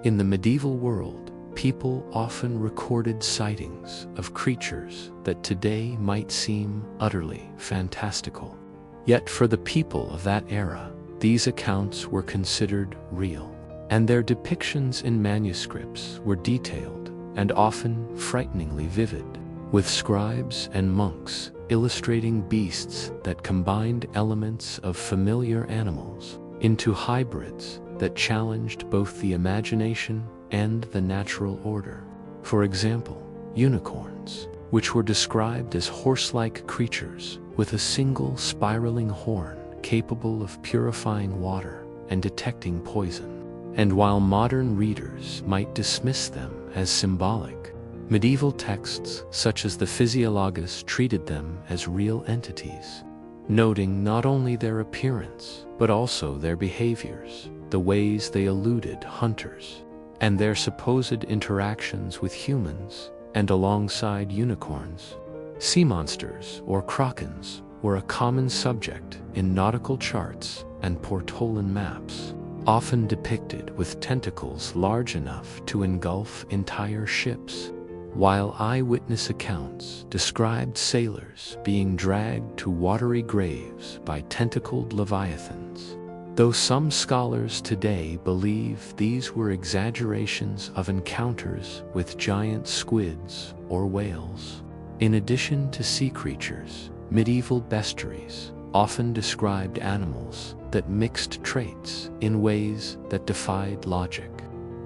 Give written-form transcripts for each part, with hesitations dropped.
In the medieval world, people often recorded sightings of creatures that today might seem utterly fantastical. Yet for the people of that era, these accounts were considered real, and their depictions in manuscripts were detailed and often frighteningly vivid, with scribes and monks illustrating beasts that combined elements of familiar animals into hybrids that challenged both the imagination and the natural order. For example, unicorns, which were described as horse-like creatures with a single spiraling horn capable of purifying water and detecting poison. And while modern readers might dismiss them as symbolic, medieval texts such as the Physiologus treated them as real entities, noting not only their appearance but also their behaviors, the ways they eluded hunters, and their supposed interactions with humans and alongside unicorns. Sea monsters, or krakens, were a common subject in nautical charts and Portolan maps, often depicted with tentacles large enough to engulf entire ships, while eyewitness accounts described sailors being dragged to watery graves by tentacled leviathans. Though some scholars today believe these were exaggerations of encounters with giant squids or whales. In addition to sea creatures, medieval bestiaries often described animals that mixed traits in ways that defied logic,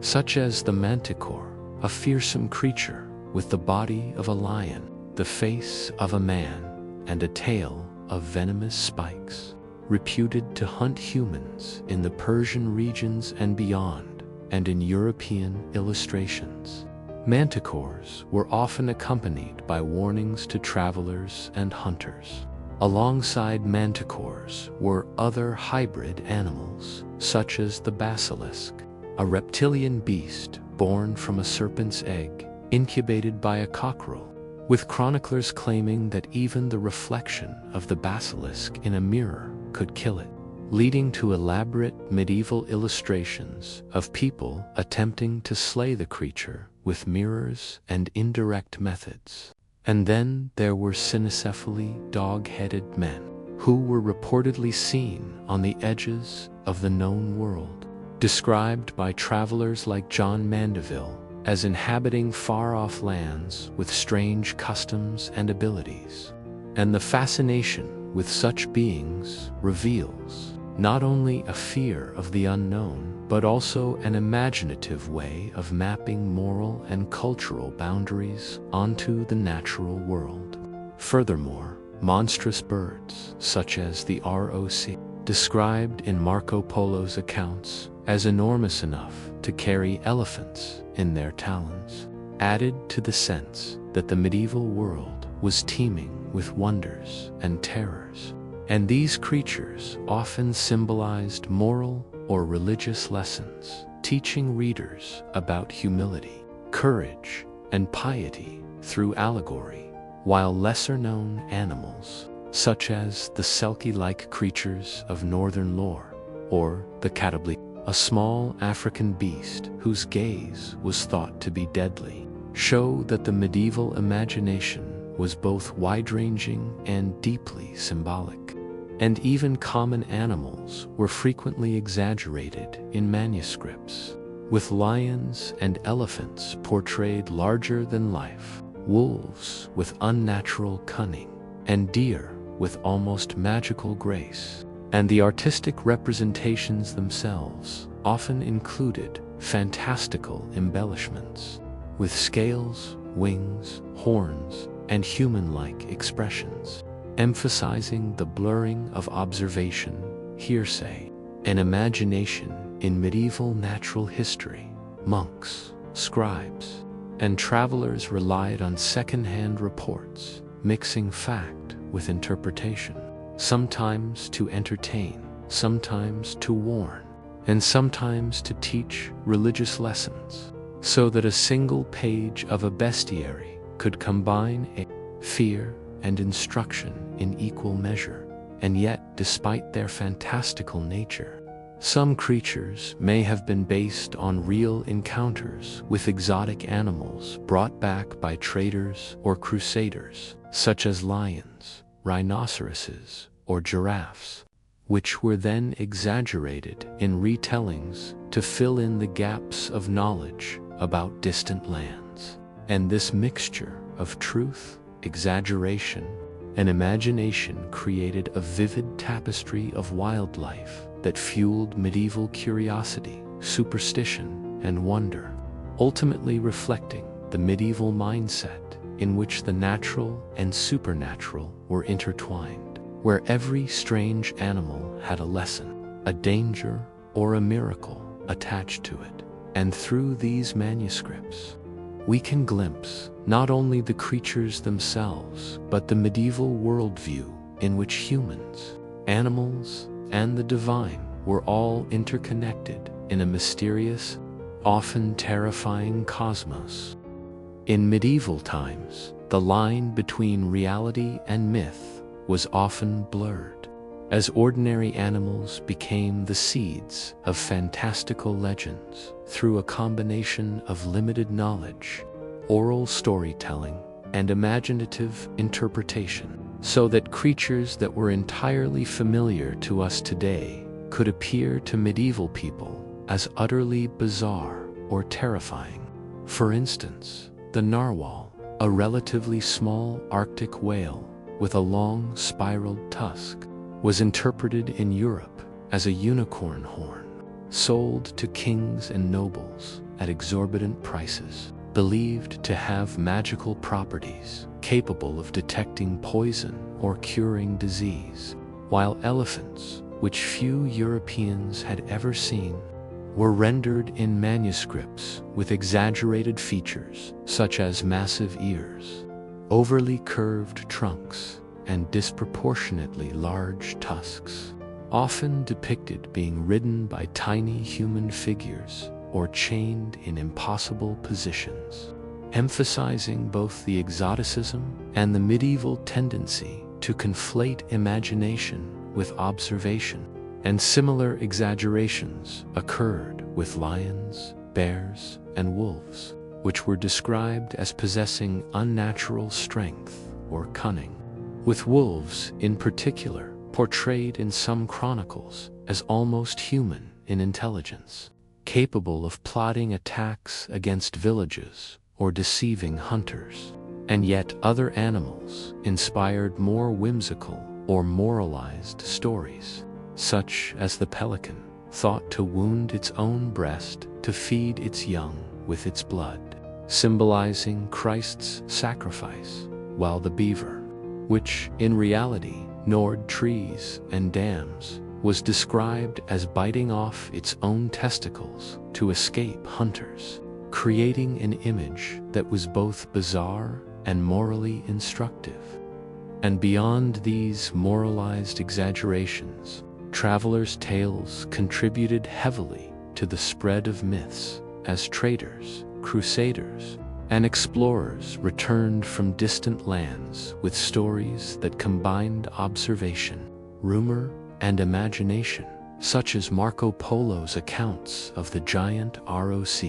such as the manticore, a fearsome creature with the body of a lion, the face of a man, and a tail of venomous spikes, reputed to hunt humans in the Persian regions and beyond, and in European illustrations. Manticores were often accompanied by warnings to travelers and hunters. Alongside manticores were other hybrid animals, such as the basilisk, a reptilian beast born from a serpent's egg, incubated by a cockerel, with chroniclers claiming that even the reflection of the basilisk in a mirror could kill it, leading to elaborate medieval illustrations of people attempting to slay the creature with mirrors and indirect methods. And then there were cynocephaly dog-headed men, who were reportedly seen on the edges of the known world, described by travelers like John Mandeville as inhabiting far-off lands with strange customs and abilities. And the fascination with such beings reveals not only a fear of the unknown, but also an imaginative way of mapping moral and cultural boundaries onto the natural world. Furthermore, monstrous birds, such as the ROC, described in Marco Polo's accounts as enormous enough to carry elephants in their talons, added to the sense that the medieval world was teeming with wonders and terrors. And these creatures often symbolized moral or religious lessons, teaching readers about humility, courage, and piety through allegory, while lesser-known animals, such as the selkie-like creatures of northern lore, or the catabli, a small African beast whose gaze was thought to be deadly, show that the medieval imagination was both wide-ranging and deeply symbolic. And even common animals were frequently exaggerated in manuscripts, with lions and elephants portrayed larger than life, wolves with unnatural cunning, and deer with almost magical grace. And the artistic representations themselves often included fantastical embellishments, with scales, wings, horns, and human-like expressions, emphasizing the blurring of observation, hearsay, and imagination in medieval natural history. Monks, scribes, and travelers relied on second-hand reports, mixing fact with interpretation, sometimes to entertain, sometimes to warn, and sometimes to teach religious lessons, so that a single page of a bestiary could combine fear and instruction in equal measure. And yet, despite their fantastical nature, Some creatures may have been based on real encounters with exotic animals brought back by traders or crusaders, such as lions, rhinoceroses, or giraffes, which were then exaggerated in retellings to fill in the gaps of knowledge about distant lands. And this mixture of truth, exaggeration, and imagination created a vivid tapestry of wildlife that fueled medieval curiosity, superstition, and wonder, ultimately reflecting the medieval mindset in which the natural and supernatural were intertwined, where every strange animal had a lesson, a danger, or a miracle attached to it. And through these manuscripts, we can glimpse not only the creatures themselves, but the medieval worldview in which humans, animals, and the divine were all interconnected in a mysterious, often terrifying cosmos. In medieval times, the line between reality and myth was often blurred, as ordinary animals became the seeds of fantastical legends through a combination of limited knowledge, oral storytelling, and imaginative interpretation, so that creatures that were entirely familiar to us today could appear to medieval people as utterly bizarre or terrifying. For instance, the narwhal, a relatively small Arctic whale with a long spiraled tusk, was interpreted in Europe as a unicorn horn, sold to kings and nobles at exorbitant prices, believed to have magical properties capable of detecting poison or curing disease, while elephants, which few Europeans had ever seen, were rendered in manuscripts with exaggerated features such as massive ears, overly curved trunks, and disproportionately large tusks, often depicted being ridden by tiny human figures or chained in impossible positions, emphasizing both the exoticism and the medieval tendency to conflate imagination with observation. And similar exaggerations occurred with lions, bears, and wolves, which were described as possessing unnatural strength or cunning, with wolves in particular portrayed in some chronicles as almost human in intelligence, capable of plotting attacks against villages or deceiving hunters. And yet other animals inspired more whimsical or moralized stories, such as the pelican, thought to wound its own breast to feed its young with its blood, symbolizing Christ's sacrifice, while the beaver, which in reality gnawed trees and dams, was described as biting off its own testicles to escape hunters, creating an image that was both bizarre and morally instructive. And beyond these moralized exaggerations, travelers' tales contributed heavily to the spread of myths as traders, crusaders, and explorers returned from distant lands with stories that combined observation, rumor, and imagination, such as Marco Polo's accounts of the giant ROC,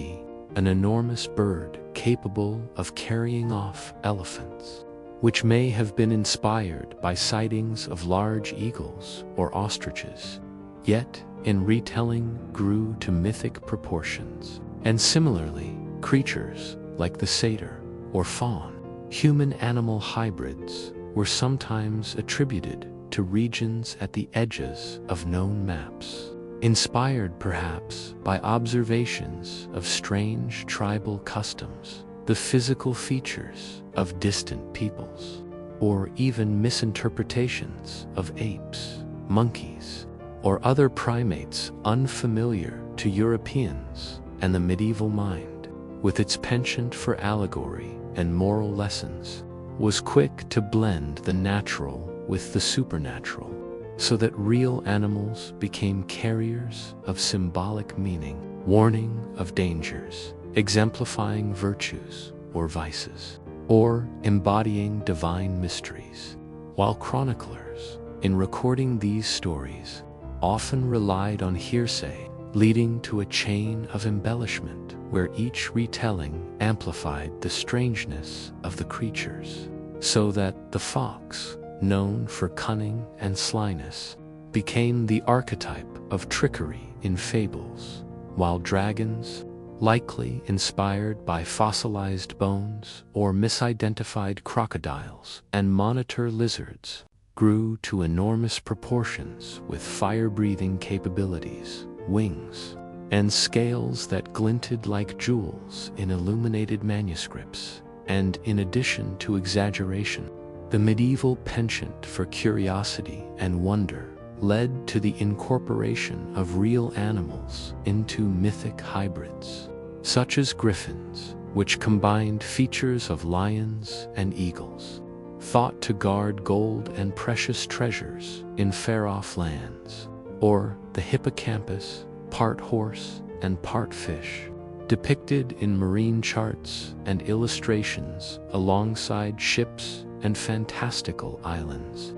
an enormous bird capable of carrying off elephants, which may have been inspired by sightings of large eagles or ostriches, yet in retelling grew to mythic proportions. And similarly, creatures like the satyr or faun, human-animal hybrids, were sometimes attributed to regions at the edges of known maps, inspired perhaps by observations of strange tribal customs, the physical features of distant peoples, or even misinterpretations of apes, monkeys, or other primates unfamiliar to Europeans. And the medieval mind, with its penchant for allegory and moral lessons, was quick to blend the natural with the supernatural, so that real animals became carriers of symbolic meaning, warning of dangers, exemplifying virtues or vices, or embodying divine mysteries, while chroniclers, in recording these stories, often relied on hearsay, leading to a chain of embellishment where each retelling amplified the strangeness of the creatures, so that the fox, known for cunning and slyness, became the archetype of trickery in fables, while dragons, likely inspired by fossilized bones or misidentified crocodiles and monitor lizards, grew to enormous proportions with fire-breathing capabilities, wings, and scales that glinted like jewels in illuminated manuscripts. And in addition to exaggeration, the medieval penchant for curiosity and wonder led to the incorporation of real animals into mythic hybrids, such as griffins, which combined features of lions and eagles, thought to guard gold and precious treasures in far-off lands, or the hippocampus, part horse and part fish, depicted in marine charts and illustrations alongside ships and fantastical islands,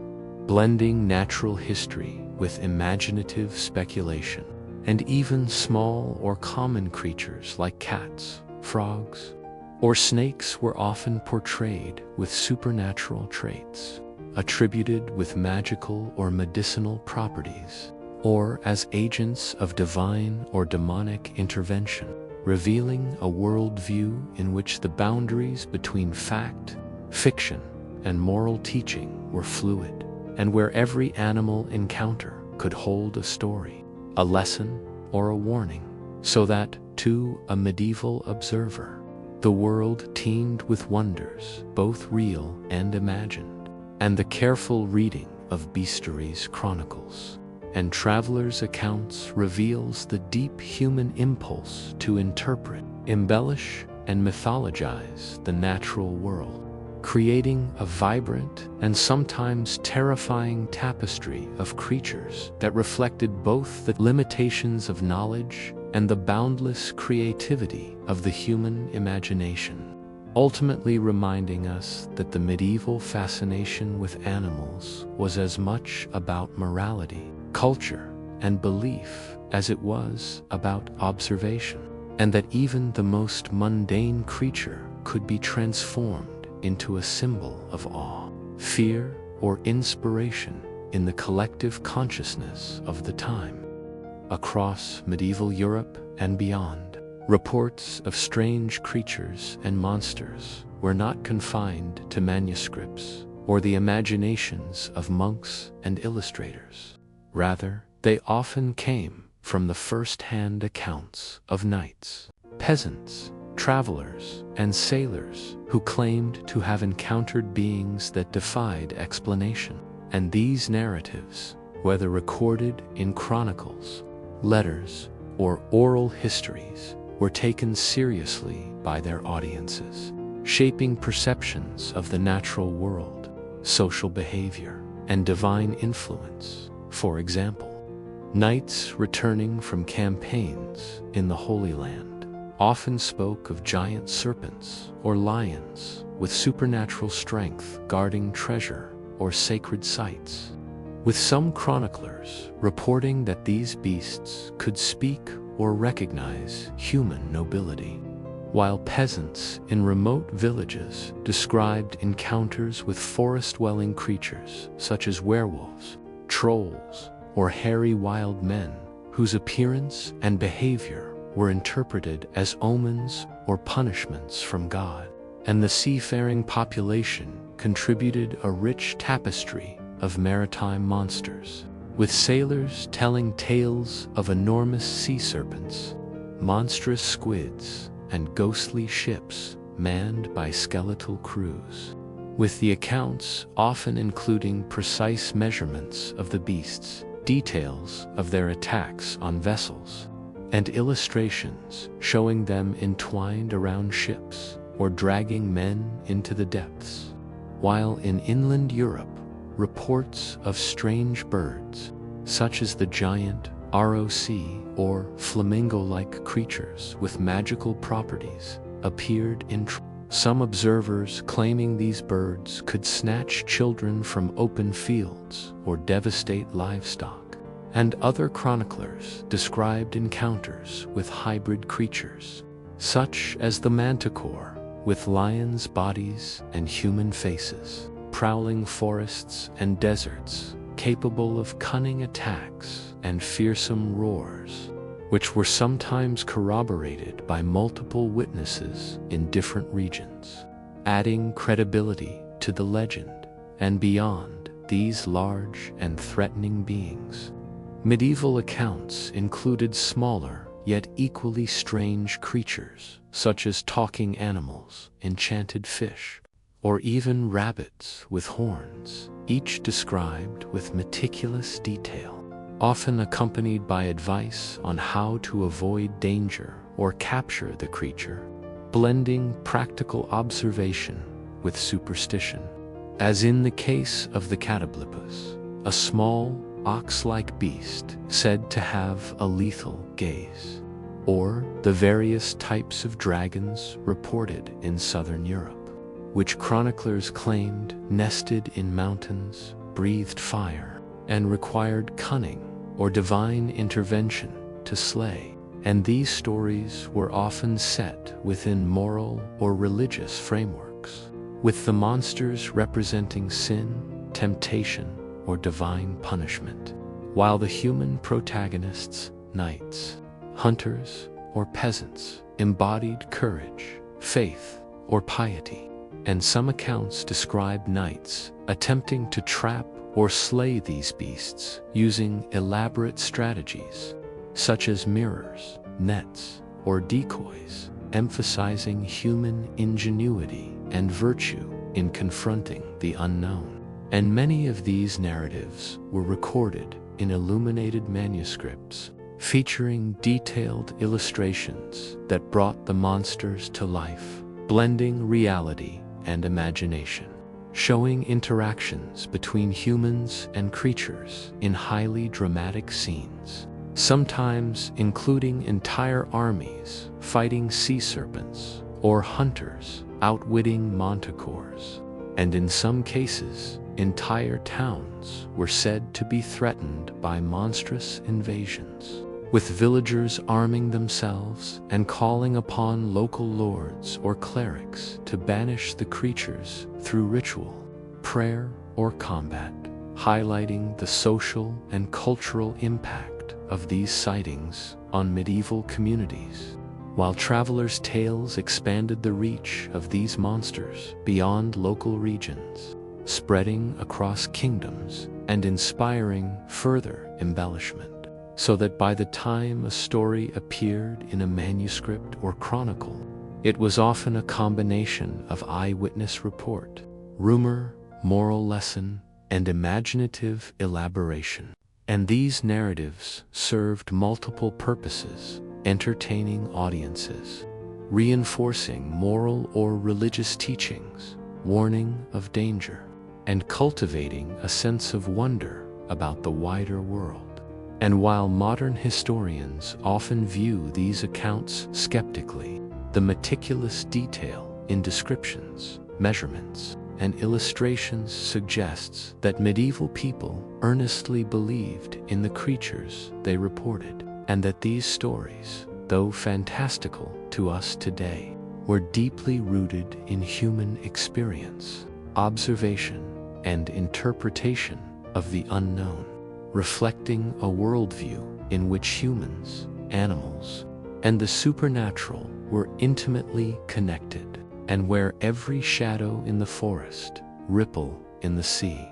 blending natural history with imaginative speculation. And even small or common creatures like cats, frogs, or snakes were often portrayed with supernatural traits, attributed with magical or medicinal properties, or as agents of divine or demonic intervention, revealing a worldview in which the boundaries between fact, fiction, and moral teaching were fluid, and where every animal encounter could hold a story, a lesson, or a warning, so that, to a medieval observer, the world teemed with wonders, both real and imagined, and the careful reading of bestiary's chronicles and travelers' accounts reveals the deep human impulse to interpret, embellish, and mythologize the natural world, creating a vibrant and sometimes terrifying tapestry of creatures that reflected both the limitations of knowledge and the boundless creativity of the human imagination, ultimately reminding us that the medieval fascination with animals was as much about morality, culture, and belief as it was about observation, and that even the most mundane creature could be transformed into a symbol of awe, fear, or inspiration in the collective consciousness of the time. Across medieval Europe and beyond, reports of strange creatures and monsters were not confined to manuscripts or the imaginations of monks and illustrators. Rather, they often came from the first-hand accounts of knights, peasants, travelers, and sailors who claimed to have encountered beings that defied explanation. And these narratives, whether recorded in chronicles, letters, or oral histories, were taken seriously by their audiences, shaping perceptions of the natural world, social behavior, and divine influence. For example, knights returning from campaigns in the Holy Land often spoke of giant serpents or lions with supernatural strength guarding treasure or sacred sites, with some chroniclers reporting that these beasts could speak or recognize human nobility, while peasants in remote villages described encounters with forest-dwelling creatures such as werewolves, trolls, or hairy wild men whose appearance and behavior were interpreted as omens or punishments from God. And the seafaring population contributed a rich tapestry of maritime monsters, with sailors telling tales of enormous sea serpents, monstrous squids, and ghostly ships manned by skeletal crews, with the accounts often including precise measurements of the beasts, details of their attacks on vessels, and illustrations showing them entwined around ships or dragging men into the depths. While in inland Europe, reports of strange birds, such as the giant ROC or flamingo-like creatures with magical properties, appeared in some observers claiming these birds could snatch children from open fields or devastate livestock, and other chroniclers described encounters with hybrid creatures, such as the manticore, with lions' bodies and human faces, prowling forests and deserts, capable of cunning attacks and fearsome roars, which were sometimes corroborated by multiple witnesses in different regions, adding credibility to the legend. And beyond these large and threatening beings, medieval accounts included smaller yet equally strange creatures, such as talking animals, enchanted fish, or even rabbits with horns, each described with meticulous detail, often accompanied by advice on how to avoid danger or capture the creature, blending practical observation with superstition. As in the case of the catoblepus, a small ox-like beast said to have a lethal gaze, or the various types of dragons reported in southern Europe, which chroniclers claimed nested in mountains, breathed fire, and required cunning or divine intervention to slay. And these stories were often set within moral or religious frameworks, with the monsters representing sin, temptation, or divine punishment, while the human protagonists, knights, hunters, or peasants, embodied courage, faith, or piety. And some accounts describe knights attempting to trap or slay these beasts using elaborate strategies, such as mirrors, nets, or decoys, emphasizing human ingenuity and virtue in confronting the unknown. And many of these narratives were recorded in illuminated manuscripts, featuring detailed illustrations that brought the monsters to life, blending reality and imagination, showing interactions between humans and creatures in highly dramatic scenes, sometimes including entire armies fighting sea serpents or hunters outwitting manticores. And in some cases, entire towns were said to be threatened by monstrous invasions, with villagers arming themselves and calling upon local lords or clerics to banish the creatures through ritual, prayer, or combat, highlighting the social and cultural impact of these sightings on medieval communities. While travelers' tales expanded the reach of these monsters beyond local regions, spreading across kingdoms and inspiring further embellishment, so that by the time a story appeared in a manuscript or chronicle, it was often a combination of eyewitness report, rumor, moral lesson, and imaginative elaboration. And these narratives served multiple purposes: entertaining audiences, reinforcing moral or religious teachings, warning of danger, and cultivating a sense of wonder about the wider world. And while modern historians often view these accounts skeptically, the meticulous detail in descriptions, measurements, and illustrations suggests that medieval people earnestly believed in the creatures they reported, and that these stories, though fantastical to us today, were deeply rooted in human experience, observation, and interpretation of the unknown, reflecting a worldview in which humans, animals, and the supernatural were intimately connected, and where every shadow in the forest, ripple in the sea,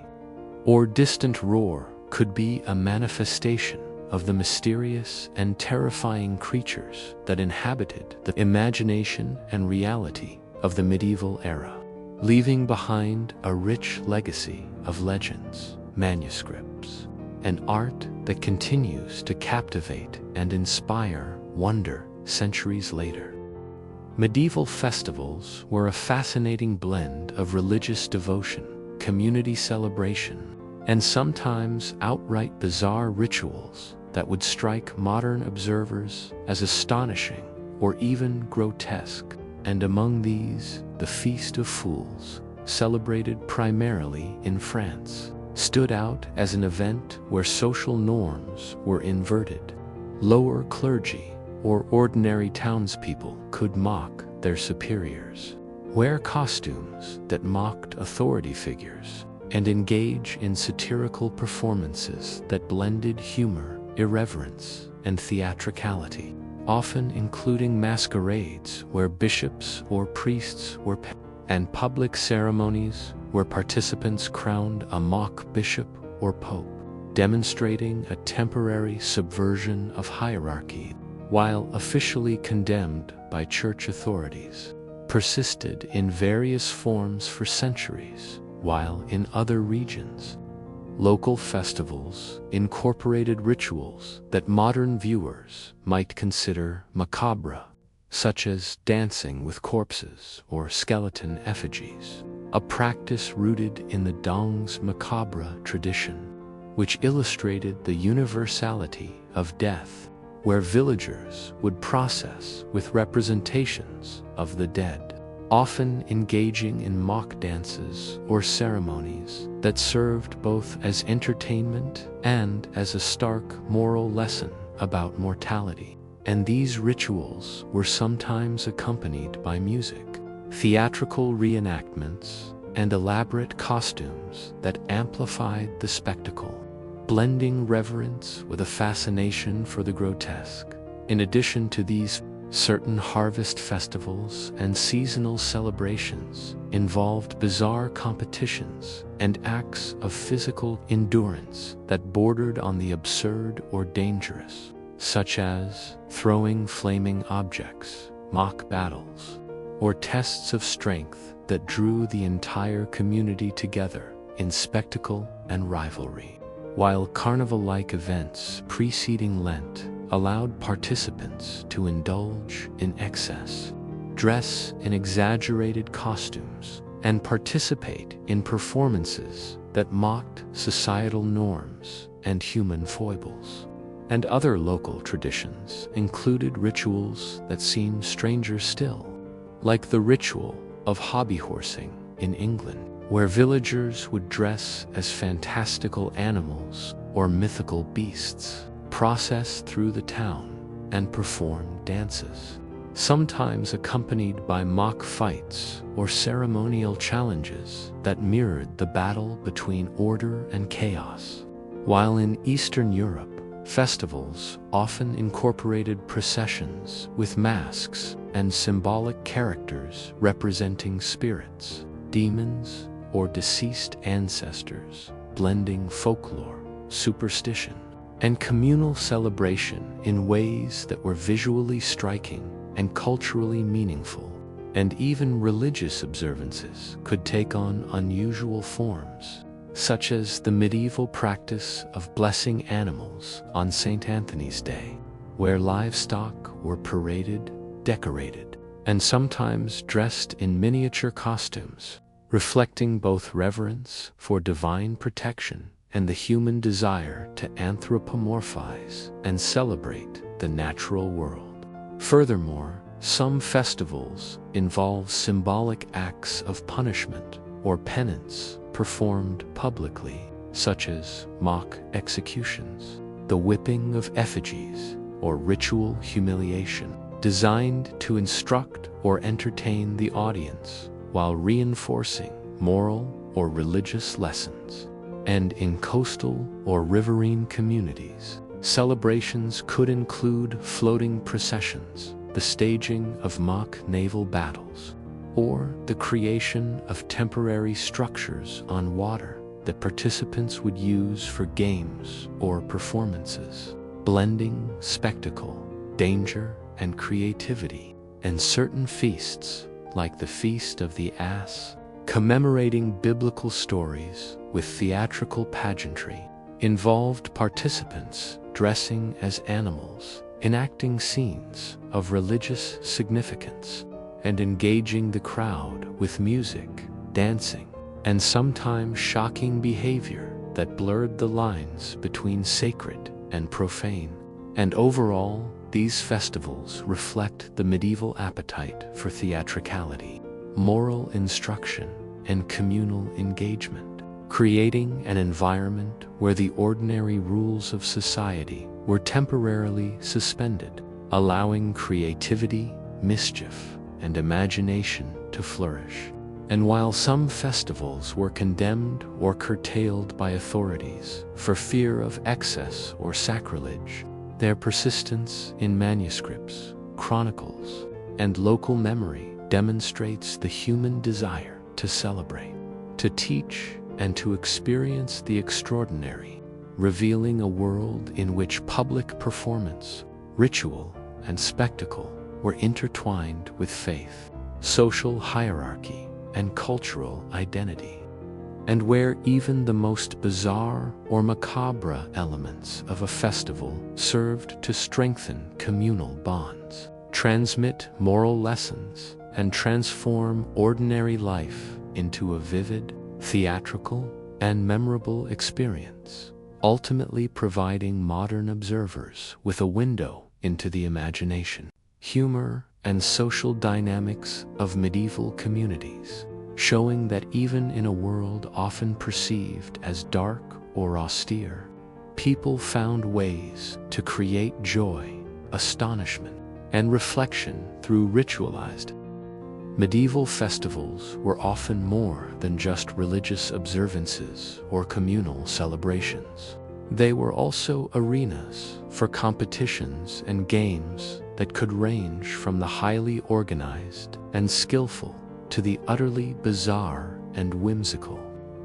or distant roar could be a manifestation of the mysterious and terrifying creatures that inhabited the imagination and reality of the medieval era, leaving behind a rich legacy of legends, manuscripts, and art that continues to captivate and inspire wonder centuries later. Medieval festivals were a fascinating blend of religious devotion, community celebration, and sometimes outright bizarre rituals that would strike modern observers as astonishing or even grotesque. And among these, the Feast of Fools, celebrated primarily in France, stood out as an event where social norms were inverted. Lower clergy or ordinary townspeople could mock their superiors, wear costumes that mocked authority figures, and engage in satirical performances that blended humor, irreverence, and theatricality, often including masquerades where bishops or priests were and public ceremonies where participants crowned a mock bishop or pope, demonstrating a temporary subversion of hierarchy, while officially condemned by church authorities, persisted in various forms for centuries, while in other regions, local festivals incorporated rituals that modern viewers might consider macabre, such as dancing with corpses or skeleton effigies, a practice rooted in the danse macabre tradition, which illustrated the universality of death, where villagers would process with representations of the dead, often engaging in mock dances or ceremonies that served both as entertainment and as a stark moral lesson about mortality. And these rituals were sometimes accompanied by music, theatrical reenactments, and elaborate costumes that amplified the spectacle, blending reverence with a fascination for the grotesque. In addition to these, certain harvest festivals and seasonal celebrations involved bizarre competitions and acts of physical endurance that bordered on the absurd or dangerous, such as throwing flaming objects, mock battles, or tests of strength that drew the entire community together in spectacle and rivalry. While carnival-like events preceding Lent allowed participants to indulge in excess, dress in exaggerated costumes, and participate in performances that mocked societal norms and human foibles. And other local traditions included rituals that seem stranger still, like the ritual of hobby horsing in England, where villagers would dress as fantastical animals or mythical beasts, process through the town, and perform dances, sometimes accompanied by mock fights or ceremonial challenges that mirrored the battle between order and chaos. While in Eastern Europe, festivals often incorporated processions with masks and symbolic characters representing spirits, demons, or deceased ancestors, blending folklore, superstition, and communal celebration in ways that were visually striking and culturally meaningful. And even religious observances could take on unusual forms, such as the medieval practice of blessing animals on St. Anthony's Day, where livestock were paraded, decorated, and sometimes dressed in miniature costumes, reflecting both reverence for divine protection and the human desire to anthropomorphize and celebrate the natural world. Furthermore, some festivals involve symbolic acts of punishment or penance performed publicly, such as mock executions, the whipping of effigies, or ritual humiliation, designed to instruct or entertain the audience while reinforcing moral or religious lessons. And in coastal or riverine communities, celebrations could include floating processions, the staging of mock naval battles, or the creation of temporary structures on water that participants would use for games or performances, blending spectacle, danger, and creativity. And certain feasts, like the Feast of the Ass, commemorating biblical stories with theatrical pageantry, involved participants dressing as animals, enacting scenes of religious significance, and engaging the crowd with music, dancing, and sometimes shocking behavior that blurred the lines between sacred and profane. And overall, these festivals reflect the medieval appetite for theatricality, moral instruction, and communal engagement. creating an environment where the ordinary rules of society were temporarily suspended, allowing creativity, mischief, and imagination to flourish. And while some festivals were condemned or curtailed by authorities for fear of excess or sacrilege, their persistence in manuscripts, chronicles, and local memory demonstrates the human desire to celebrate, to teach, and to experience the extraordinary, revealing a world in which public performance, ritual, and spectacle were intertwined with faith, social hierarchy, and cultural identity, and where even the most bizarre or macabre elements of a festival served to strengthen communal bonds, transmit moral lessons, and transform ordinary life into a vivid, theatrical, and memorable experience, ultimately providing modern observers with a window into the imagination, humor, and social dynamics of medieval communities, showing that even in a world often perceived as dark or austere, people found ways to create joy, astonishment, and reflection through ritualized. Medieval festivals were often more than just religious observances or communal celebrations. They were also arenas for competitions and games that could range from the highly organized and skillful to the utterly bizarre and whimsical.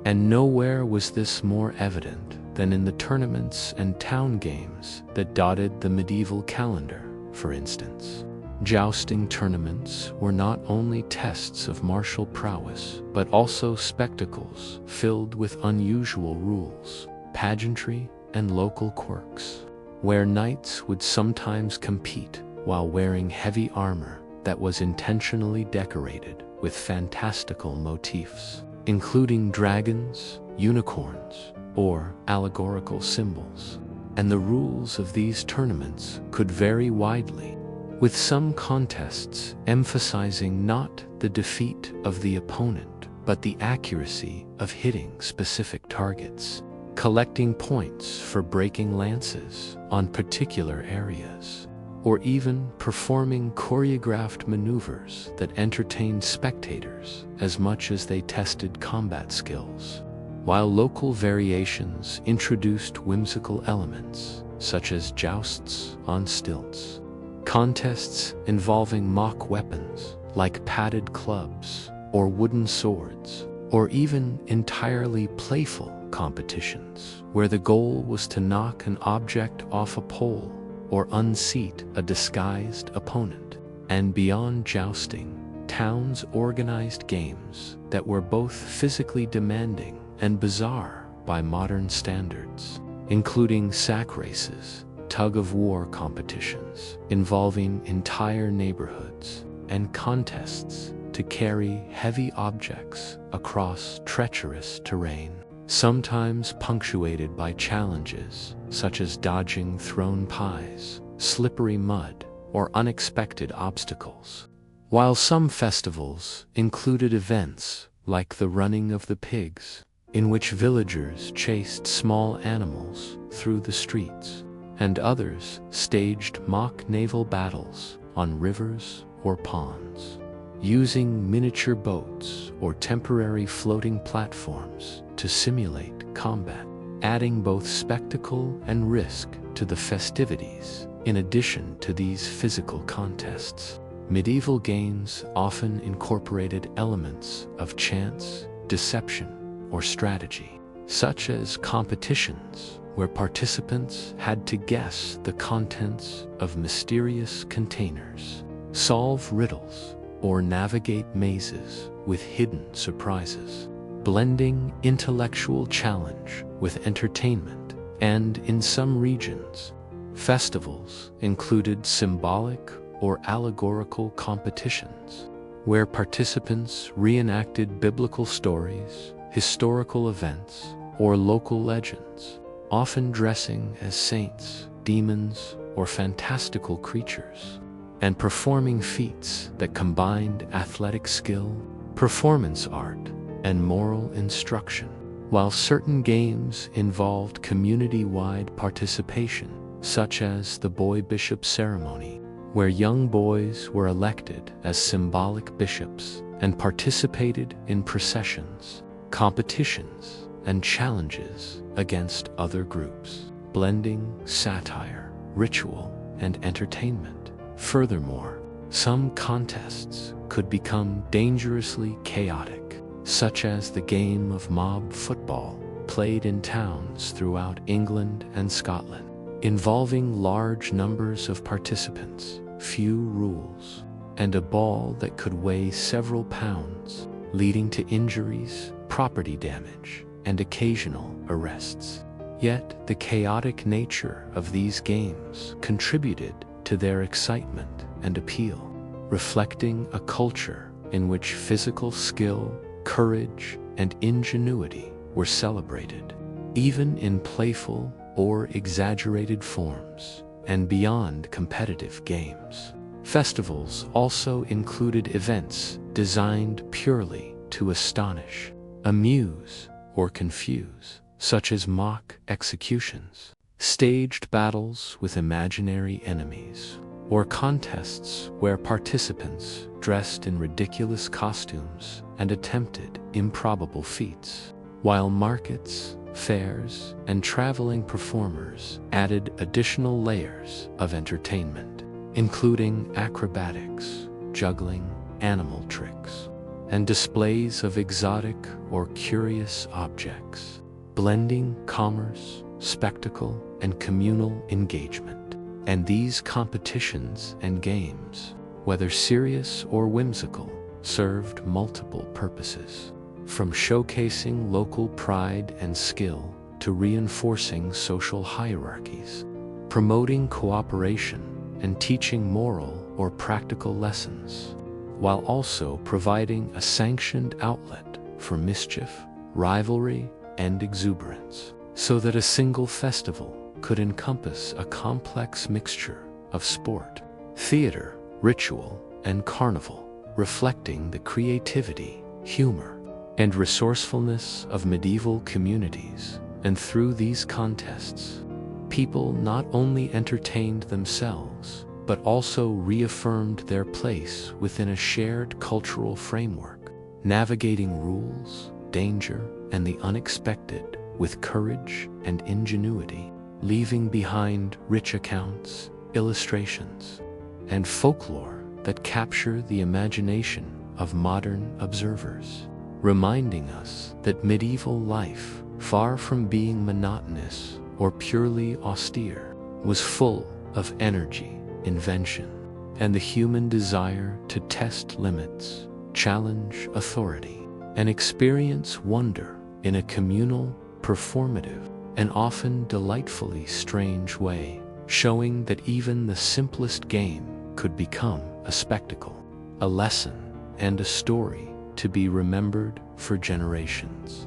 And nowhere was this more evident than in the tournaments and town games that dotted the medieval calendar, for instance. Jousting tournaments were not only tests of martial prowess, but also spectacles filled with unusual rules, pageantry, and local quirks, where knights would sometimes compete while wearing heavy armor that was intentionally decorated with fantastical motifs, including dragons, unicorns, or allegorical symbols. And the rules of these tournaments could vary widely, with some contests emphasizing not the defeat of the opponent, but the accuracy of hitting specific targets, collecting points for breaking lances on particular areas, or even performing choreographed maneuvers that entertained spectators as much as they tested combat skills. While local variations introduced whimsical elements, such as jousts on stilts, contests involving mock weapons like padded clubs or wooden swords, or even entirely playful competitions where the goal was to knock an object off a pole or unseat a disguised opponent. And beyond jousting, towns organized games that were both physically demanding and bizarre by modern standards, including sack races, tug-of-war competitions involving entire neighborhoods, and contests to carry heavy objects across treacherous terrain, sometimes punctuated by challenges such as dodging thrown pies, slippery mud, or unexpected obstacles. While some festivals included events like the running of the pigs, in which villagers chased small animals through the streets, and others staged mock naval battles on rivers or ponds, using miniature boats or temporary floating platforms to simulate combat, adding both spectacle and risk to the festivities. In addition to these physical contests, medieval games often incorporated elements of chance, deception, or strategy, such as competitions where participants had to guess the contents of mysterious containers, solve riddles, or navigate mazes with hidden surprises, blending intellectual challenge with entertainment. And in some regions, festivals included symbolic or allegorical competitions, where participants reenacted biblical stories, historical events, or local legends, often dressing as saints, demons, or fantastical creatures, and performing feats that combined athletic skill, performance art, and moral instruction. while certain games involved community-wide participation, such as the boy bishop ceremony, where young boys were elected as symbolic bishops and participated in processions, competitions, and challenges against other groups, blending satire, ritual, and entertainment. Furthermore, some contests could become dangerously chaotic, such as the game of mob football played in towns throughout England and Scotland, involving large numbers of participants, few rules, and a ball that could weigh several pounds, leading to injuries, property damage, and occasional arrests. Yet the chaotic nature of these games contributed to their excitement and appeal, reflecting a culture in which physical skill, courage, and ingenuity were celebrated, even in playful or exaggerated forms, and beyond competitive games. Festivals also included events designed purely to astonish, amuse, or confuse, such as mock executions, staged battles with imaginary enemies, or contests where participants dressed in ridiculous costumes and attempted improbable feats, while markets, fairs, and traveling performers added additional layers of entertainment, including acrobatics, juggling, animal tricks, and displays of exotic or curious objects, blending commerce, spectacle, and communal engagement. And these competitions and games, whether serious or whimsical, served multiple purposes, from showcasing local pride and skill to reinforcing social hierarchies, promoting cooperation and teaching moral or practical lessons, while also providing a sanctioned outlet for mischief, rivalry, and exuberance, so that a single festival could encompass a complex mixture of sport, theater, ritual, and carnival, reflecting the creativity, humor, and resourcefulness of medieval communities. And through these contests, people not only entertained themselves, but also reaffirmed their place within a shared cultural framework, navigating rules, danger, and the unexpected with courage and ingenuity, leaving behind rich accounts, illustrations, and folklore that capture the imagination of modern observers, reminding us that medieval life, far from being monotonous or purely austere, was full of energy, invention, and the human desire to test limits, challenge authority, and experience wonder in a communal, performative, and often delightfully strange way, showing that even the simplest game could become a spectacle, a lesson, and a story to be remembered for generations.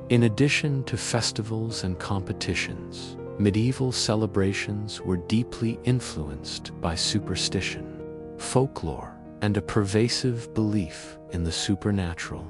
In addition to festivals and competitions, medieval celebrations were deeply influenced by superstition, folklore, and a pervasive belief in the supernatural,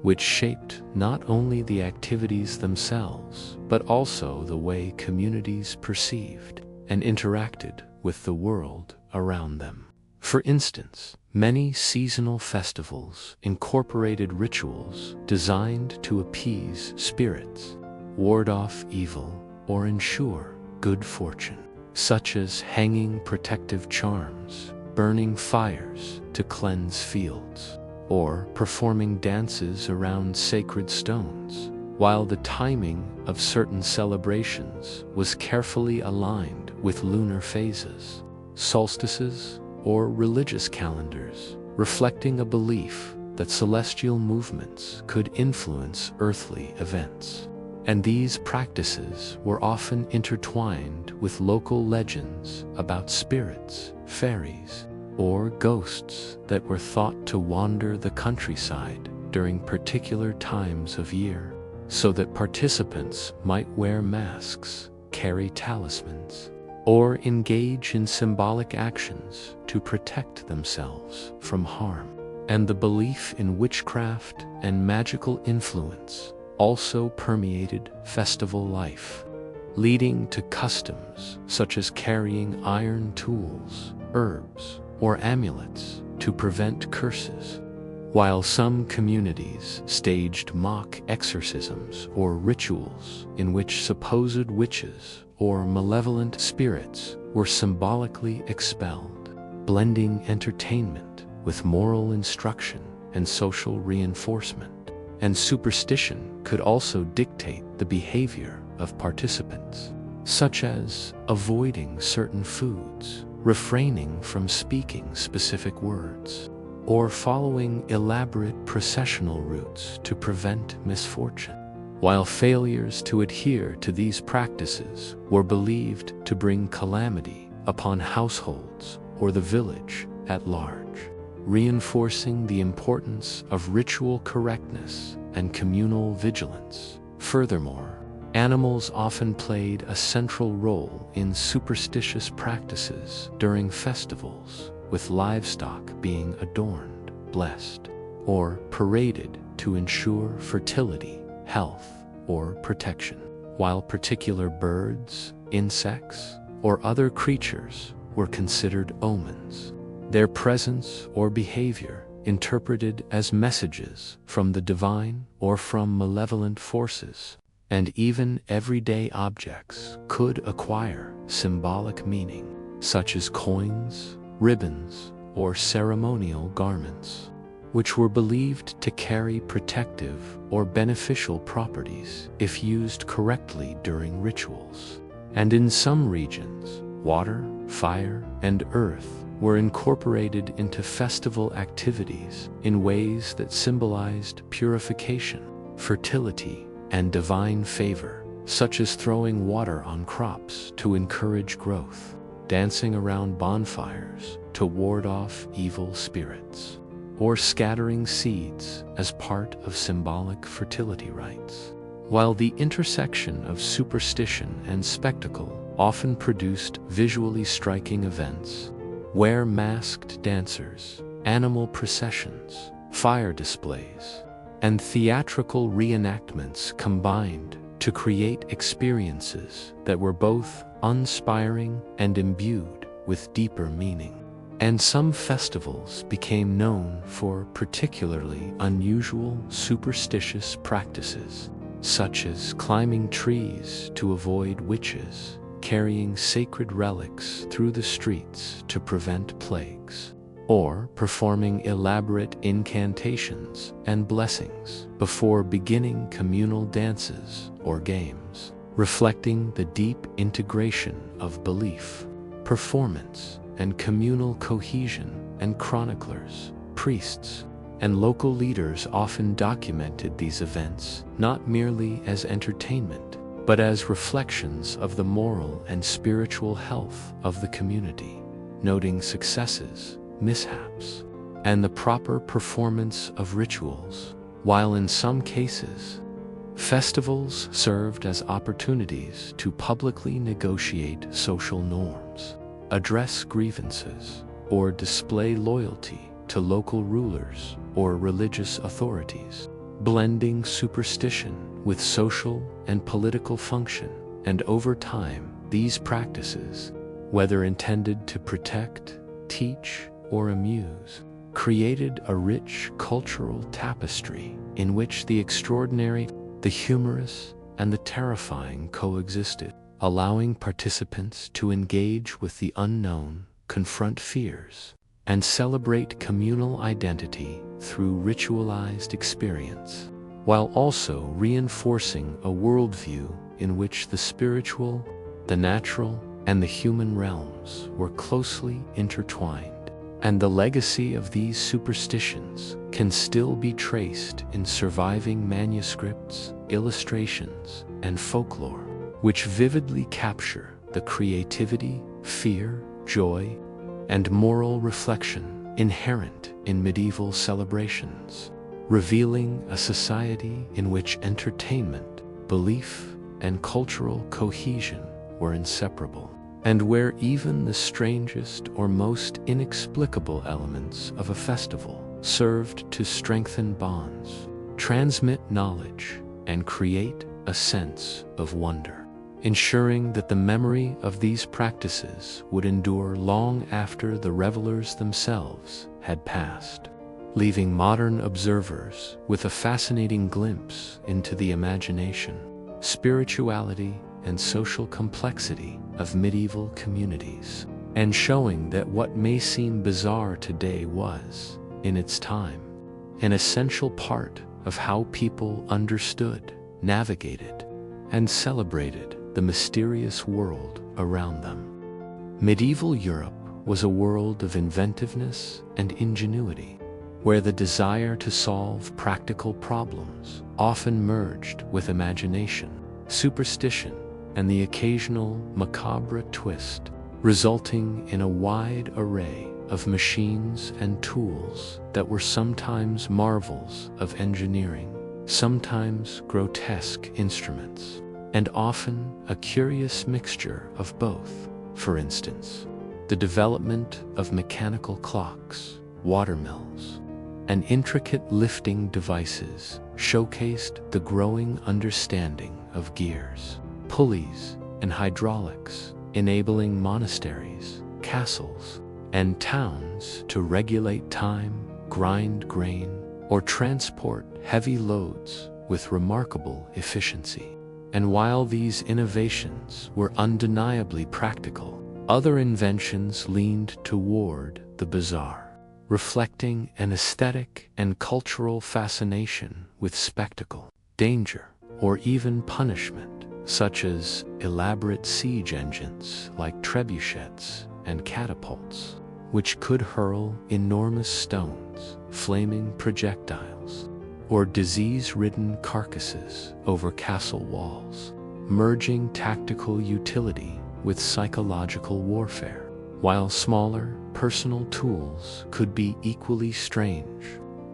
which shaped not only the activities themselves, but also the way communities perceived and interacted with the world around them. For instance, many seasonal festivals incorporated rituals designed to appease spirits, ward off evil, or ensure good fortune, such as hanging protective charms, burning fires to cleanse fields, or performing dances around sacred stones, while the timing of certain celebrations was carefully aligned with lunar phases, solstices, or religious calendars, reflecting a belief that celestial movements could influence earthly events. And these practices were often intertwined with local legends about spirits, fairies, or ghosts that were thought to wander the countryside during particular times of year, so that participants might wear masks, carry talismans, or engage in symbolic actions to protect themselves from harm. And the belief in witchcraft and magical influence also permeated festival life, leading to customs such as carrying iron tools, herbs, or amulets to prevent curses. While some communities staged mock exorcisms or rituals in which supposed witches or malevolent spirits were symbolically expelled, blending entertainment with moral instruction and social reinforcement. And superstition could also dictate the behavior of participants, such as avoiding certain foods, refraining from speaking specific words, or following elaborate processional routes to prevent misfortune. While failures to adhere to these practices were believed to bring calamity upon households or the village at large, reinforcing the importance of ritual correctness and communal vigilance. Furthermore, animals often played a central role in superstitious practices during festivals, with livestock being adorned, blessed, or paraded to ensure fertility, health, or protection, while particular birds, insects, or other creatures were considered omens, their presence or behavior interpreted as messages from the divine or from malevolent forces. And even everyday objects could acquire symbolic meaning, such as coins, ribbons, or ceremonial garments, which were believed to carry protective or beneficial properties if used correctly during rituals. And in some regions, water, fire, and earth were incorporated into festival activities in ways that symbolized purification, fertility, and divine favor, such as throwing water on crops to encourage growth, dancing around bonfires to ward off evil spirits, or scattering seeds as part of symbolic fertility rites. While the intersection of superstition and spectacle often produced visually striking events, where masked dancers, animal processions, fire displays, and theatrical reenactments combined to create experiences that were both inspiring and imbued with deeper meaning. And some festivals became known for particularly unusual superstitious practices, such as climbing trees to avoid witches, carrying sacred relics through the streets to prevent plagues, or performing elaborate incantations and blessings before beginning communal dances or games, reflecting the deep integration of belief, performance, and communal cohesion. And chroniclers, priests, and local leaders often documented these events not merely as entertainment, but as reflections of the moral and spiritual health of the community, noting successes, mishaps, and the proper performance of rituals. While in some cases, festivals served as opportunities to publicly negotiate social norms, address grievances, or display loyalty to local rulers or religious authorities, blending superstition with social and political function. And over time, these practices, whether intended to protect, teach, or amuse, created a rich cultural tapestry in which the extraordinary, the humorous, and the terrifying coexisted, allowing participants to engage with the unknown, confront fears, and celebrate communal identity through ritualized experience, while also reinforcing a worldview in which the spiritual, the natural, and the human realms were closely intertwined. And the legacy of these superstitions can still be traced in surviving manuscripts, illustrations, and folklore, which vividly capture the creativity, fear, joy, and moral reflection inherent in medieval celebrations, revealing a society in which entertainment, belief, and cultural cohesion were inseparable, and where even the strangest or most inexplicable elements of a festival served to strengthen bonds, transmit knowledge, and create a sense of wonder, ensuring that the memory of these practices would endure long after the revelers themselves had passed, leaving modern observers with a fascinating glimpse into the imagination, spirituality, and social complexity of medieval communities, and showing that what may seem bizarre today was, in its time, an essential part of how people understood, navigated, and celebrated the mysterious world around them. Medieval Europe was a world of inventiveness and ingenuity, where the desire to solve practical problems often merged with imagination, superstition, and the occasional macabre twist, resulting in a wide array of machines and tools that were sometimes marvels of engineering, sometimes grotesque instruments, and often a curious mixture of both. For instance, the development of mechanical clocks, watermills, and intricate lifting devices showcased the growing understanding of gears, pulleys, and hydraulics, enabling monasteries, castles, and towns to regulate time, grind grain, or transport heavy loads with remarkable efficiency. And while these innovations were undeniably practical, other inventions leaned toward the bizarre, reflecting an aesthetic and cultural fascination with spectacle, danger, or even punishment, such as elaborate siege engines like trebuchets and catapults, which could hurl enormous stones, flaming projectiles, or disease-ridden carcasses over castle walls, merging tactical utility with psychological warfare, while smaller, personal tools could be equally strange.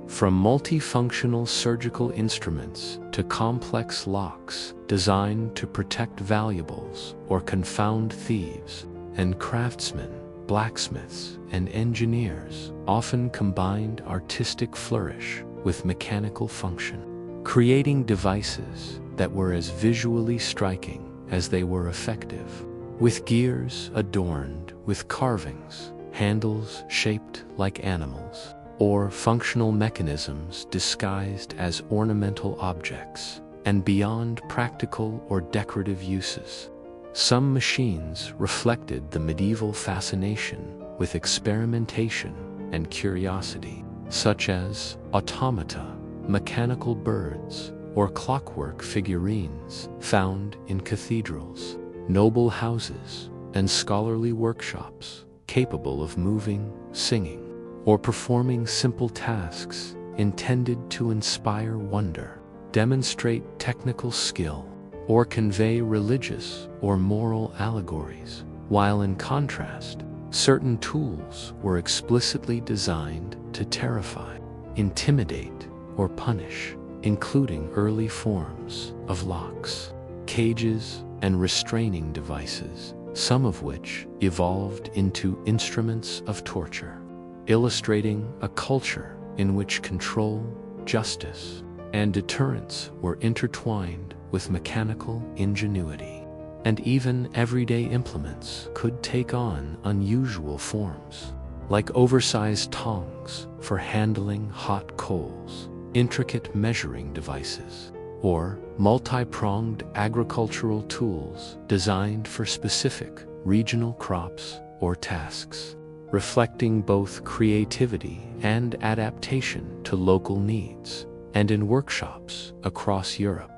From multifunctional surgical instruments to complex locks designed to protect valuables or confound thieves, and craftsmen, blacksmiths, and engineers often combined artistic flourish with mechanical function, creating devices that were as visually striking as they were effective, with gears adorned with carvings, handles shaped like animals, or functional mechanisms disguised as ornamental objects, and beyond practical or decorative uses. Some machines reflected the medieval fascination with experimentation and curiosity, such as automata, mechanical birds, or clockwork figurines found in cathedrals, noble houses, and scholarly workshops capable of moving, singing, or performing simple tasks intended to inspire wonder, demonstrate technical skill, or convey religious or moral allegories, while in contrast, certain tools were explicitly designed to terrify, intimidate, or punish, including early forms of locks, cages, and restraining devices, some of which evolved into instruments of torture, illustrating a culture in which control, justice, and deterrence were intertwined with mechanical ingenuity. And even everyday implements could take on unusual forms, like oversized tongs for handling hot coals, intricate measuring devices, or multi-pronged agricultural tools designed for specific regional crops or tasks, reflecting both creativity and adaptation to local needs. And in workshops across Europe,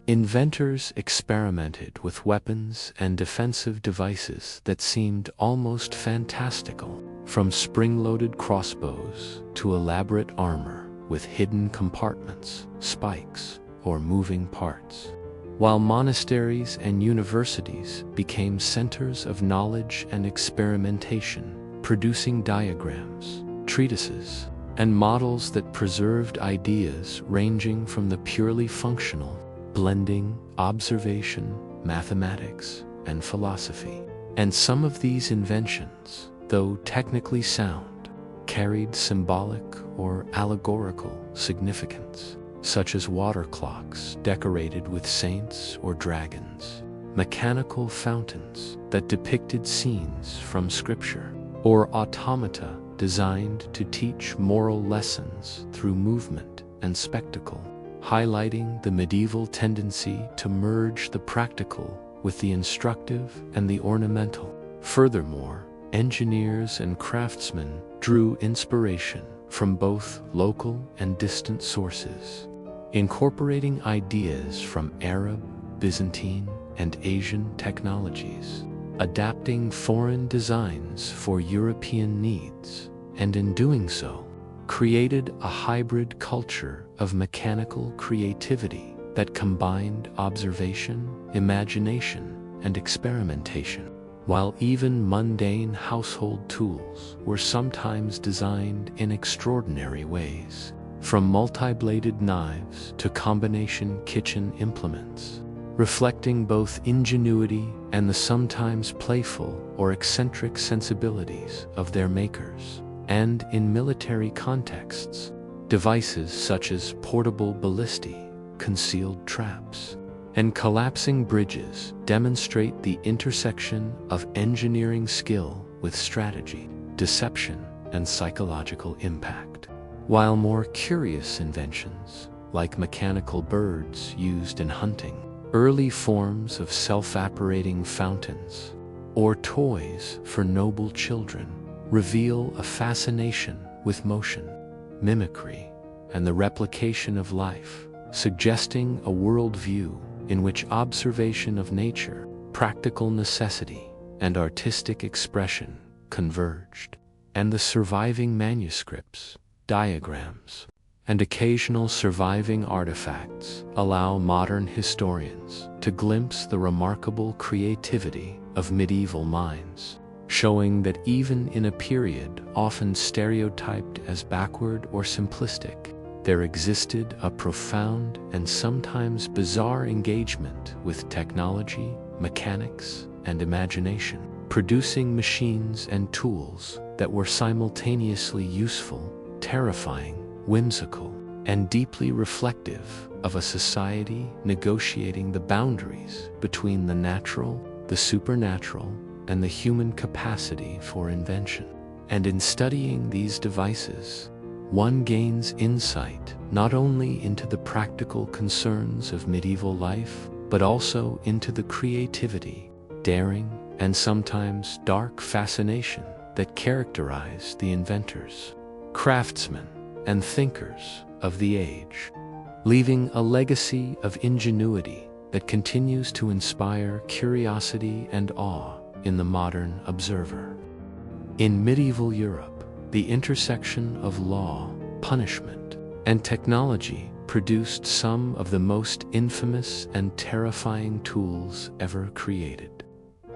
inventors experimented with weapons and defensive devices that seemed almost fantastical, from spring-loaded crossbows to elaborate armor with hidden compartments, spikes, or moving parts. While monasteries and universities became centers of knowledge and experimentation, producing diagrams, treatises, and models that preserved ideas ranging from the purely functional, blending observation, mathematics, and philosophy. And some of these inventions, though technically sound, carried symbolic or allegorical significance, such as water clocks decorated with saints or dragons, mechanical fountains that depicted scenes from scripture, or automata designed to teach moral lessons through movement and spectacle, highlighting the medieval tendency to merge the practical with the instructive and the ornamental. Furthermore, engineers and craftsmen drew inspiration from both local and distant sources, incorporating ideas from Arab, Byzantine, and Asian technologies, adapting foreign designs for European needs, and in doing so, created a hybrid culture of mechanical creativity that combined observation, imagination, and experimentation. While even mundane household tools were sometimes designed in extraordinary ways, from multi-bladed knives to combination kitchen implements, reflecting both ingenuity and the sometimes playful or eccentric sensibilities of their makers. And in military contexts, devices such as portable ballistae, concealed traps, and collapsing bridges demonstrate the intersection of engineering skill with strategy, deception, and psychological impact. While more curious inventions, like mechanical birds used in hunting, early forms of self-apparating fountains, or toys for noble children, reveal a fascination with motion, mimicry, and the replication of life, suggesting a worldview in which observation of nature, practical necessity, and artistic expression converged. And the surviving manuscripts, diagrams, and occasional surviving artifacts allow modern historians to glimpse the remarkable creativity of medieval minds, showing that even in a period often stereotyped as backward or simplistic, there existed a profound and sometimes bizarre engagement with technology, mechanics, and imagination, producing machines and tools that were simultaneously useful, terrifying, whimsical, and deeply reflective of a society negotiating the boundaries between the natural, the supernatural, and the human capacity for invention. And in studying these devices, one gains insight not only into the practical concerns of medieval life, but also into the creativity, daring, and sometimes dark fascination that characterize the inventors, craftsmen, and thinkers of the age, leaving a legacy of ingenuity that continues to inspire curiosity and awe in the modern observer. In medieval Europe, the intersection of law, punishment, and technology produced some of the most infamous and terrifying tools ever created.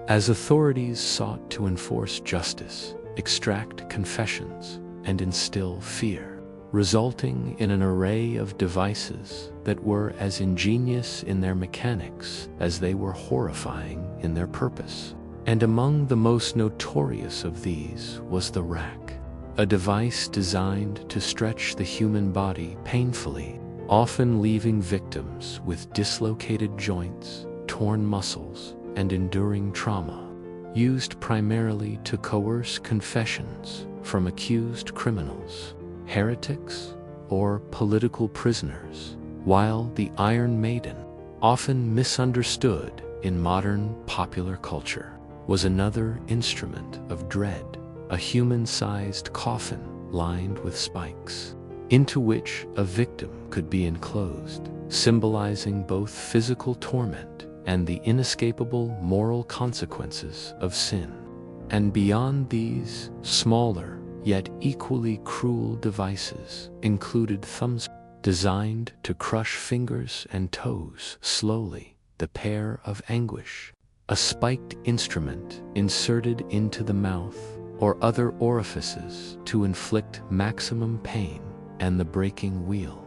As authorities sought to enforce justice, extract confessions, and instill fear, resulting in an array of devices that were as ingenious in their mechanics as they were horrifying in their purpose. And among the most notorious of these was the rack, a device designed to stretch the human body painfully, often leaving victims with dislocated joints, torn muscles, and enduring trauma, used primarily to coerce confessions from accused criminals, heretics, or political prisoners, while the Iron Maiden, often misunderstood in modern popular culture, was another instrument of dread, a human-sized coffin lined with spikes, into which a victim could be enclosed, symbolizing both physical torment and the inescapable moral consequences of sin. And beyond these, smaller, yet equally cruel devices included thumbs designed to crush fingers and toes slowly, the pair of anguish, a spiked instrument inserted into the mouth or other orifices to inflict maximum pain, and the breaking wheel,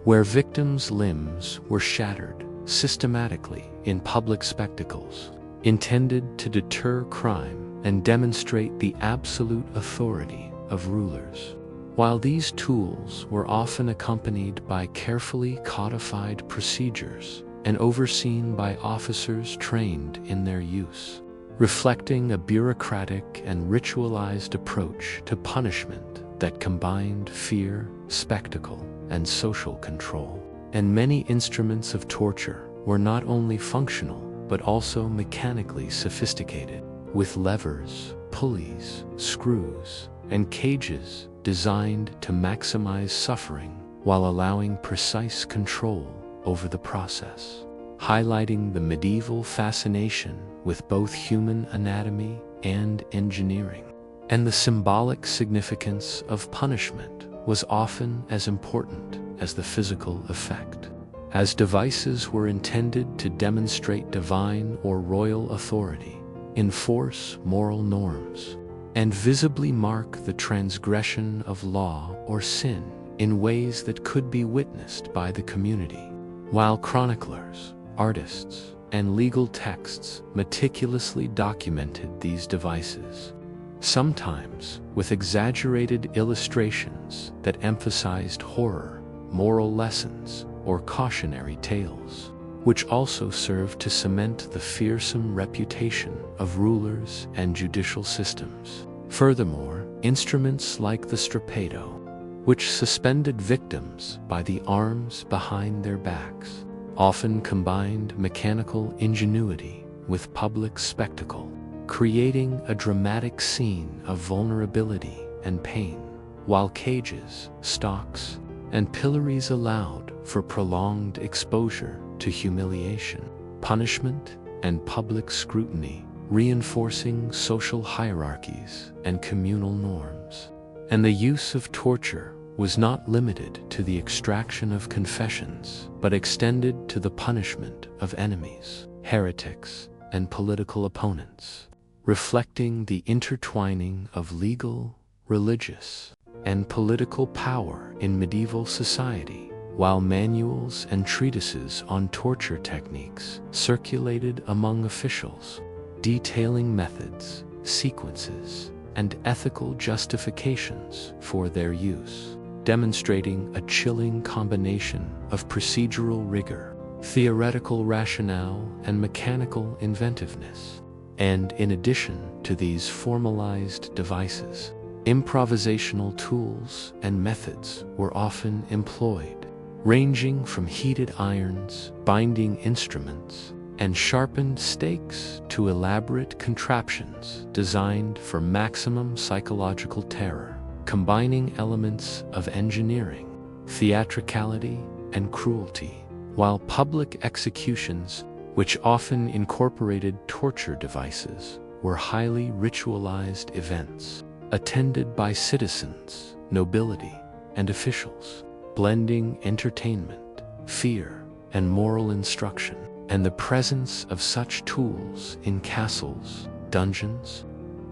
where victims' limbs were shattered systematically in public spectacles, intended to deter crime and demonstrate the absolute authority of rulers. While these tools were often accompanied by carefully codified procedures and overseen by officers trained in their use, reflecting a bureaucratic and ritualized approach to punishment that combined fear, spectacle, and social control. And many instruments of torture were not only functional but also mechanically sophisticated, with levers, pulleys, screws, and cages designed to maximize suffering while allowing precise control over the process, highlighting the medieval fascination with both human anatomy and engineering. And the symbolic significance of punishment was often as important as the physical effect, as devices were intended to demonstrate divine or royal authority, enforce moral norms, and visibly mark the transgression of law or sin in ways that could be witnessed by the community. While chroniclers, artists, and legal texts meticulously documented these devices, sometimes with exaggerated illustrations that emphasized horror, moral lessons, or cautionary tales, which also served to cement the fearsome reputation of rulers and judicial systems. Furthermore, instruments like the strapado, which suspended victims by the arms behind their backs, often combined mechanical ingenuity with public spectacle, creating a dramatic scene of vulnerability and pain, while cages, stocks, and pillories allowed for prolonged exposure to humiliation, punishment, and public scrutiny, reinforcing social hierarchies and communal norms. And the use of torture was not limited to the extraction of confessions, but extended to the punishment of enemies, heretics, and political opponents, reflecting the intertwining of legal, religious, and political power in medieval society. While manuals and treatises on torture techniques circulated among officials, detailing methods, sequences, and ethical justifications for their use, demonstrating a chilling combination of procedural rigor, theoretical rationale, and mechanical inventiveness. And in addition to these formalized devices, improvisational tools and methods were often employed, ranging from heated irons, binding instruments, and sharpened stakes to elaborate contraptions designed for maximum psychological terror, combining elements of engineering, theatricality, and cruelty. While public executions, which often incorporated torture devices, were highly ritualized events, attended by citizens, nobility, and officials, blending entertainment, fear, and moral instruction. And the presence of such tools in castles, dungeons,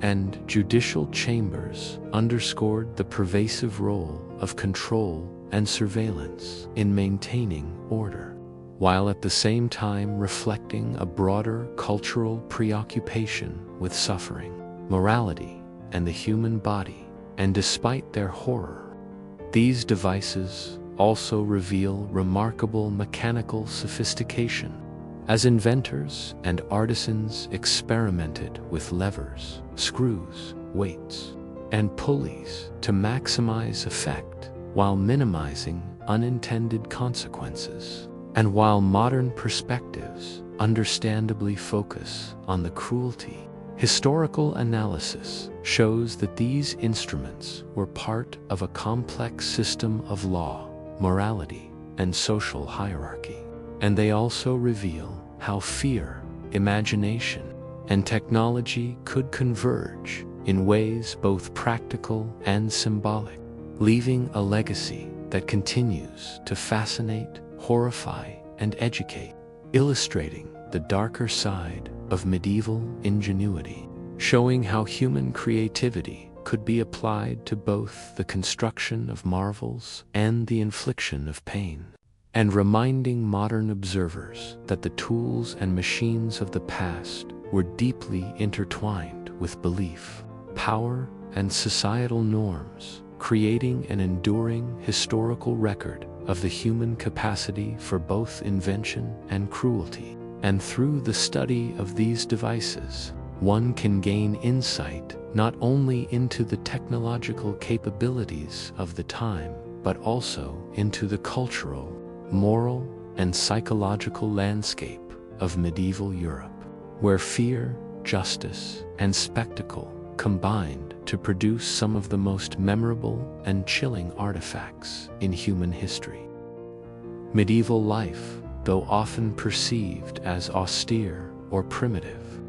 and judicial chambers underscored the pervasive role of control and surveillance in maintaining order, while at the same time reflecting a broader cultural preoccupation with suffering, morality, and the human body. And despite their horror, these devices also reveal remarkable mechanical sophistication, as inventors and artisans experimented with levers, screws, weights, and pulleys to maximize effect while minimizing unintended consequences. And while modern perspectives understandably focus on the cruelty, historical analysis shows that these instruments were part of a complex system of law, morality, and social hierarchy. And they also reveal how fear, imagination, and technology could converge in ways both practical and symbolic, leaving a legacy that continues to fascinate, horrify, and educate, illustrating the darker side of medieval ingenuity, showing how human creativity could be applied to both the construction of marvels and the infliction of pain, and reminding modern observers that the tools and machines of the past were deeply intertwined with belief, power, and societal norms, creating an enduring historical record of the human capacity for both invention and cruelty. And through the study of these devices, one can gain insight not only into the technological capabilities of the time, but also into the cultural, moral, and psychological landscape of medieval Europe, where fear, justice, and spectacle combined to produce some of the most memorable and chilling artifacts in human history. Medieval life, though often perceived as austere or primitive,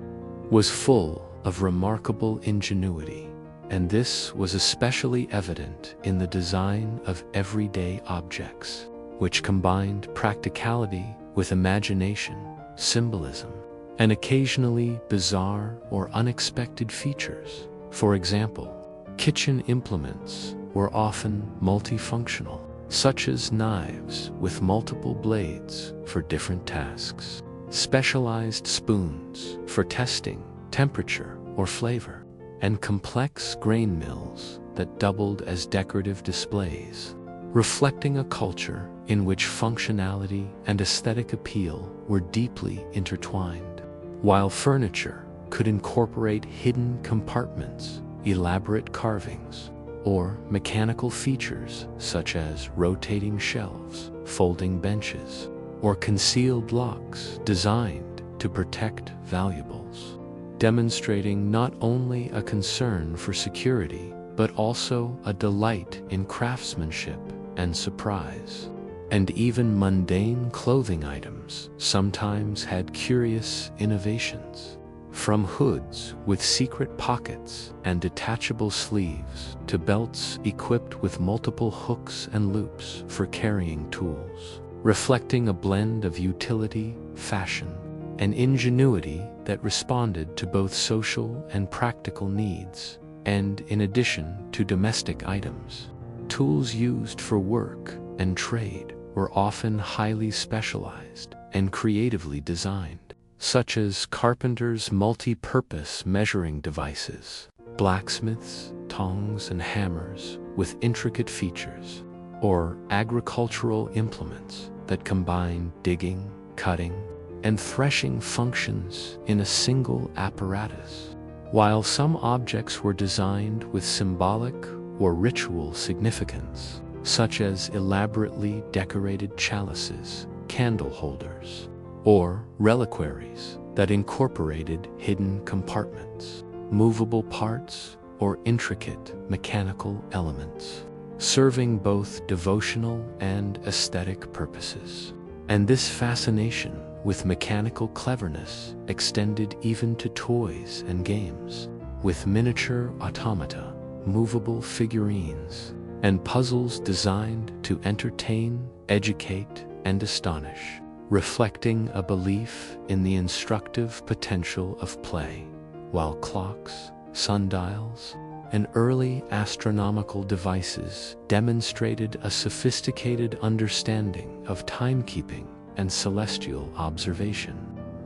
was full of remarkable ingenuity, and this was especially evident in the design of everyday objects, which combined practicality with imagination, symbolism, and occasionally bizarre or unexpected features. For example, kitchen implements were often multifunctional, such as knives with multiple blades for different tasks, specialized spoons for testing temperature or flavor, and complex grain mills that doubled as decorative displays, reflecting a culture in which functionality and aesthetic appeal were deeply intertwined. While furniture could incorporate hidden compartments, elaborate carvings, or mechanical features such as rotating shelves, folding benches, or concealed locks designed to protect valuables, demonstrating not only a concern for security, but also a delight in craftsmanship and surprise. And even mundane clothing items sometimes had curious innovations, from hoods with secret pockets and detachable sleeves to belts equipped with multiple hooks and loops for carrying tools, reflecting a blend of utility, fashion, and ingenuity that responded to both social and practical needs. And in addition to domestic items, tools used for work and trade were often highly specialized and creatively designed, such as carpenters' multi-purpose measuring devices, blacksmiths' tongs and hammers with intricate features, or agricultural implements that combine digging, cutting, and threshing functions in a single apparatus. While some objects were designed with symbolic or ritual significance, such as elaborately decorated chalices, candle holders, or reliquaries that incorporated hidden compartments, movable parts, or intricate mechanical elements, serving both devotional and aesthetic purposes. And this fascination with mechanical cleverness extended even to toys and games, with miniature automata, movable figurines, and puzzles designed to entertain, educate, and astonish, reflecting a belief in the instructive potential of play, while clocks, sundials, and early astronomical devices demonstrated a sophisticated understanding of timekeeping and celestial observation,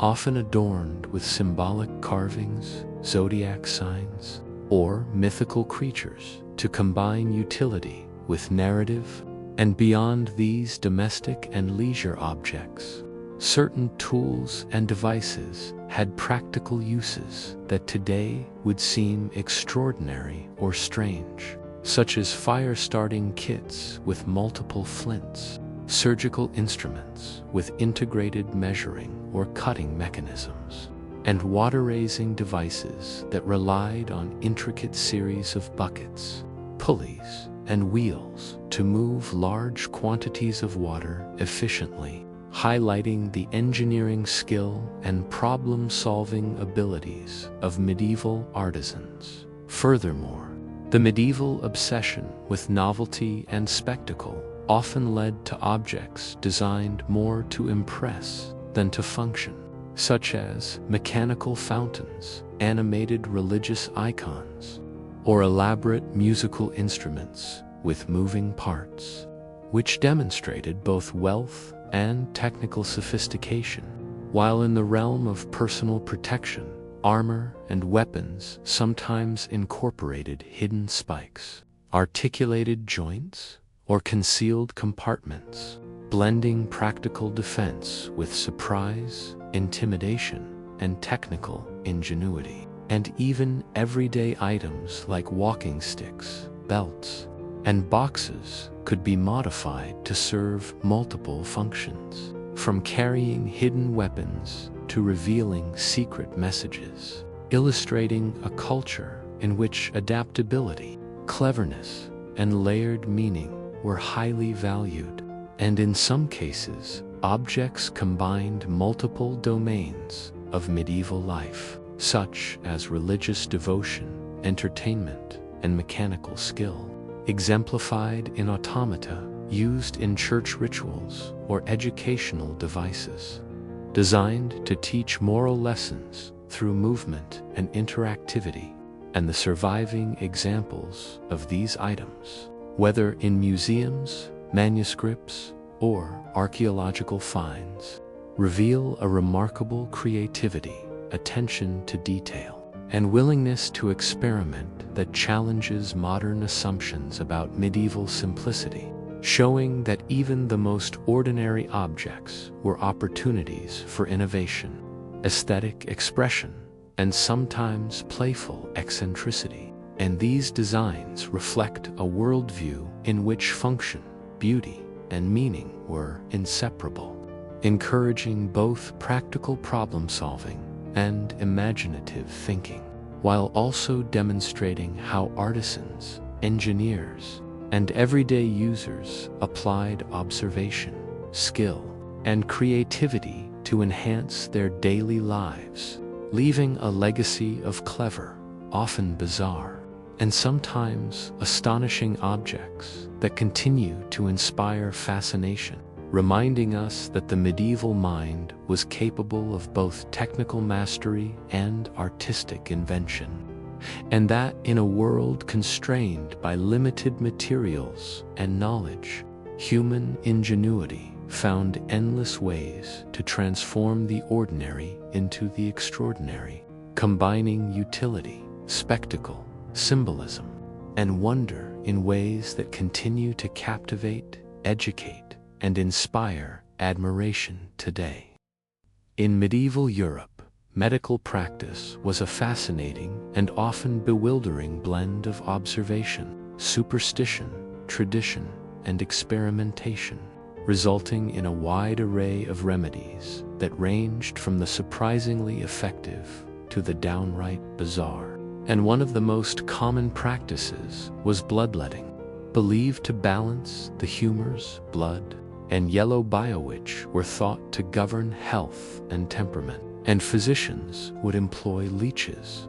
often adorned with symbolic carvings, zodiac signs, or mythical creatures to combine utility with narrative. And beyond these domestic and leisure objects, certain tools and devices had practical uses that today would seem extraordinary or strange, such as fire-starting kits with multiple flints, surgical instruments with integrated measuring or cutting mechanisms, and water-raising devices that relied on intricate series of buckets, pulleys, and wheels to move large quantities of water efficiently, highlighting the engineering skill and problem-solving abilities of medieval artisans. Furthermore, the medieval obsession with novelty and spectacle often led to objects designed more to impress than to function, such as mechanical fountains, animated religious icons, or elaborate musical instruments with moving parts, which demonstrated both wealth and technical sophistication. While in the realm of personal protection, armor and weapons sometimes incorporated hidden spikes, articulated joints, or concealed compartments, blending practical defense with surprise, intimidation, and technical ingenuity. And even everyday items like walking sticks, belts, and boxes could be modified to serve multiple functions, from carrying hidden weapons to revealing secret messages, illustrating a culture in which adaptability, cleverness, and layered meaning were highly valued. And in some cases, objects combined multiple domains of medieval life, such as religious devotion, entertainment, and mechanical skill, exemplified in automata used in church rituals or educational devices, designed to teach moral lessons through movement and interactivity. And the surviving examples of these items, whether in museums, manuscripts, or archaeological finds, reveal a remarkable creativity, attention to detail, and willingness to experiment that challenges modern assumptions about medieval simplicity, showing that even the most ordinary objects were opportunities for innovation, aesthetic expression, and sometimes playful eccentricity. And these designs reflect a worldview in which function, beauty, and meaning were inseparable, encouraging both practical problem-solving and imaginative thinking, while also demonstrating how artisans, engineers, and everyday users applied observation, skill, and creativity to enhance their daily lives, leaving a legacy of clever, often bizarre, and sometimes astonishing objects that continue to inspire fascination, reminding us that the medieval mind was capable of both technical mastery and artistic invention, and that in a world constrained by limited materials and knowledge, human ingenuity found endless ways to transform the ordinary into the extraordinary, combining utility, spectacle, symbolism, and wonder in ways that continue to captivate, educate, and inspire admiration today. In medieval Europe, medical practice was a fascinating and often bewildering blend of observation, superstition, tradition, and experimentation, resulting in a wide array of remedies that ranged from the surprisingly effective to the downright bizarre. And one of the most common practices was bloodletting, believed to balance the humors, blood, and yellow bile, which were thought to govern health and temperament. And physicians would employ leeches,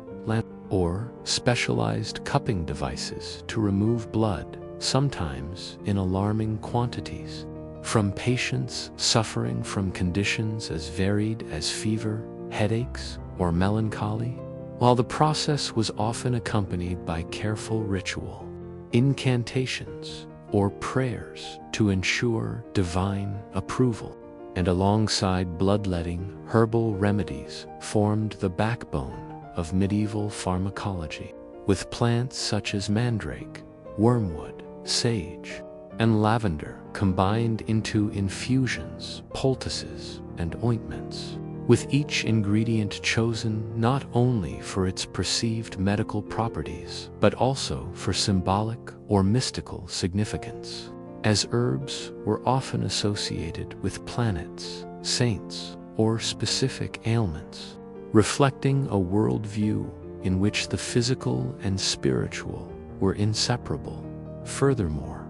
or specialized cupping devices to remove blood, sometimes in alarming quantities, from patients suffering from conditions as varied as fever, headaches, or melancholy. While the process was often accompanied by careful ritual, incantations, or prayers to ensure divine approval, and alongside bloodletting, herbal remedies formed the backbone of medieval pharmacology, with plants such as mandrake, wormwood, sage, and lavender combined into infusions, poultices, and ointments, with each ingredient chosen not only for its perceived medical properties, but also for symbolic or mystical significance, as herbs were often associated with planets, saints, or specific ailments, reflecting a worldview in which the physical and spiritual were inseparable. Furthermore,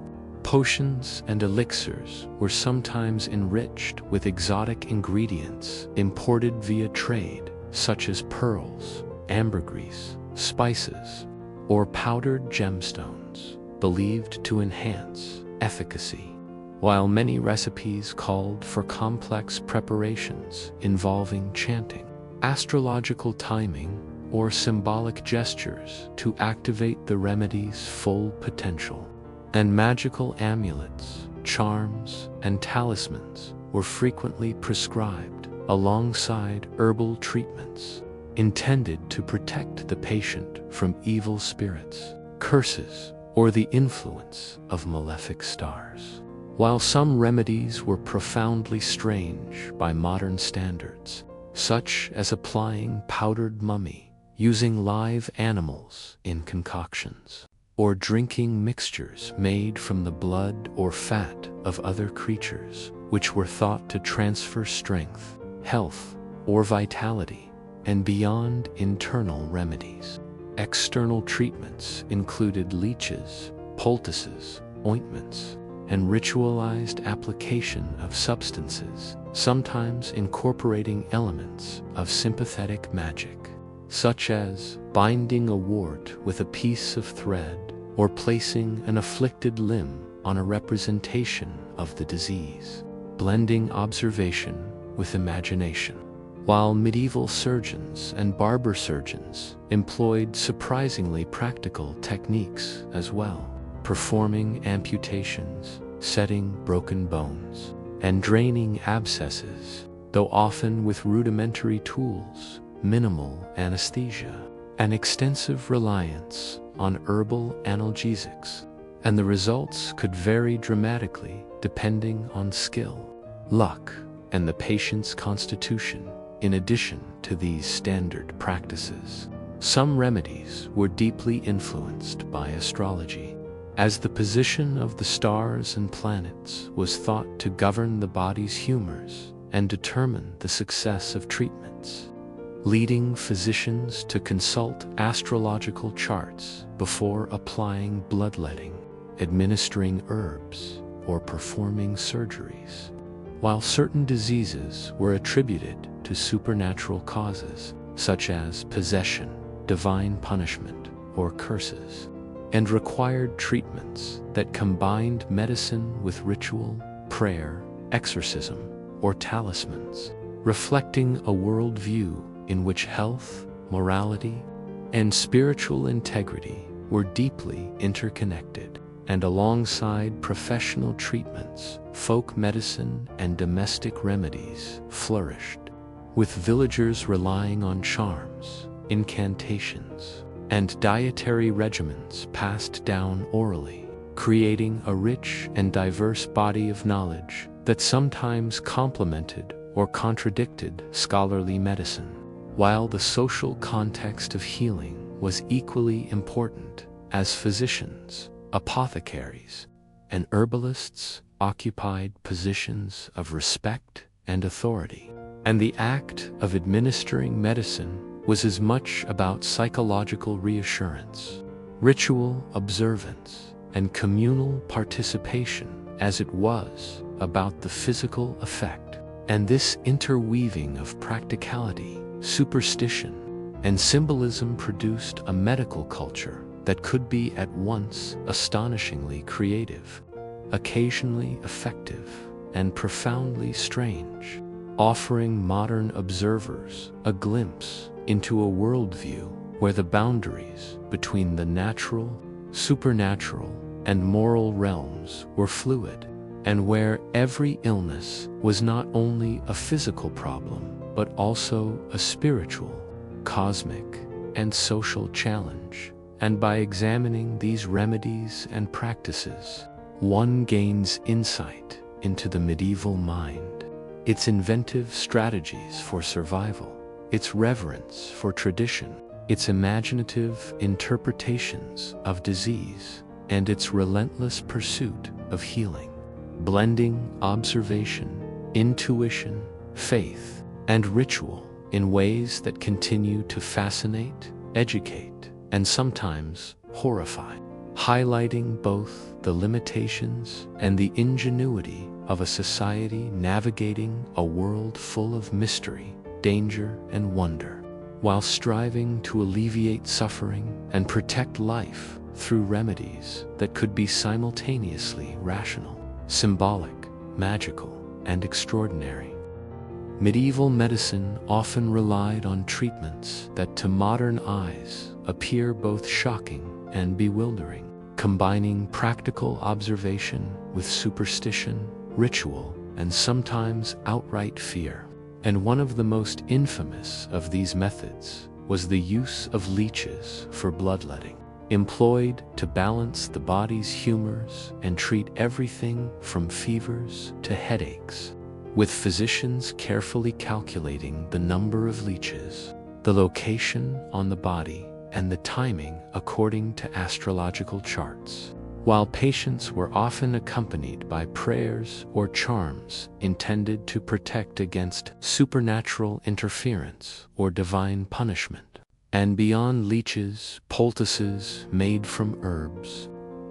potions and elixirs were sometimes enriched with exotic ingredients imported via trade, such as pearls, ambergris, spices, or powdered gemstones, believed to enhance efficacy, while many recipes called for complex preparations involving chanting, astrological timing, or symbolic gestures to activate the remedy's full potential. And magical amulets, charms, and talismans were frequently prescribed alongside herbal treatments intended to protect the patient from evil spirits, curses, or the influence of malefic stars. While some remedies were profoundly strange by modern standards, such as applying powdered mummy, using live animals in concoctions, or drinking mixtures made from the blood or fat of other creatures, which were thought to transfer strength, health, or vitality, and beyond internal remedies. External treatments included leeches, poultices, ointments, and ritualized application of substances, sometimes incorporating elements of sympathetic magic, such as binding a wart with a piece of thread or placing an afflicted limb on a representation of the disease, blending observation with imagination. While medieval surgeons and barber surgeons employed surprisingly practical techniques as well, performing amputations, setting broken bones, and draining abscesses, though often with rudimentary tools, minimal anesthesia, and extensive reliance on herbal analgesics, and the results could vary dramatically depending on skill, luck, and the patient's constitution. In addition to these standard practices, some remedies were deeply influenced by astrology, as the position of the stars and planets was thought to govern the body's humors and determine the success of treatments, leading physicians to consult astrological charts before applying bloodletting, administering herbs, or performing surgeries. While certain diseases were attributed to supernatural causes, such as possession, divine punishment, or curses, and required treatments that combined medicine with ritual, prayer, exorcism, or talismans, reflecting a worldview in which health, morality, and spiritual integrity were deeply interconnected. And alongside professional treatments, folk medicine and domestic remedies flourished, with villagers relying on charms, incantations, and dietary regimens passed down orally, creating a rich and diverse body of knowledge that sometimes complemented or contradicted scholarly medicine. While the social context of healing was equally important, as physicians, apothecaries, and herbalists occupied positions of respect and authority, and the act of administering medicine was as much about psychological reassurance, ritual observance, and communal participation as it was about the physical effect. And this interweaving of practicality, superstition, and symbolism produced a medical culture that could be at once astonishingly creative, occasionally effective, and profoundly strange, offering modern observers a glimpse into a worldview where the boundaries between the natural, supernatural, and moral realms were fluid, and where every illness was not only a physical problem, but also a spiritual, cosmic, and social challenge. And by examining these remedies and practices, one gains insight into the medieval mind, its inventive strategies for survival, its reverence for tradition, its imaginative interpretations of disease, and its relentless pursuit of healing, blending observation, intuition, faith, and ritual in ways that continue to fascinate, educate, and sometimes horrify, highlighting both the limitations and the ingenuity of a society navigating a world full of mystery, danger, and wonder, while striving to alleviate suffering and protect life through remedies that could be simultaneously rational, symbolic, magical, and extraordinary. Medieval medicine often relied on treatments that to modern eyes appear both shocking and bewildering, combining practical observation with superstition, ritual, and sometimes outright fear. And one of the most infamous of these methods was the use of leeches for bloodletting. employed to balance the body's humors and treat everything from fevers to headaches, with physicians carefully calculating the number of leeches, the location on the body, and the timing according to astrological charts, while patients were often accompanied by prayers or charms intended to protect against supernatural interference or divine punishment. And beyond leeches, poultices made from herbs,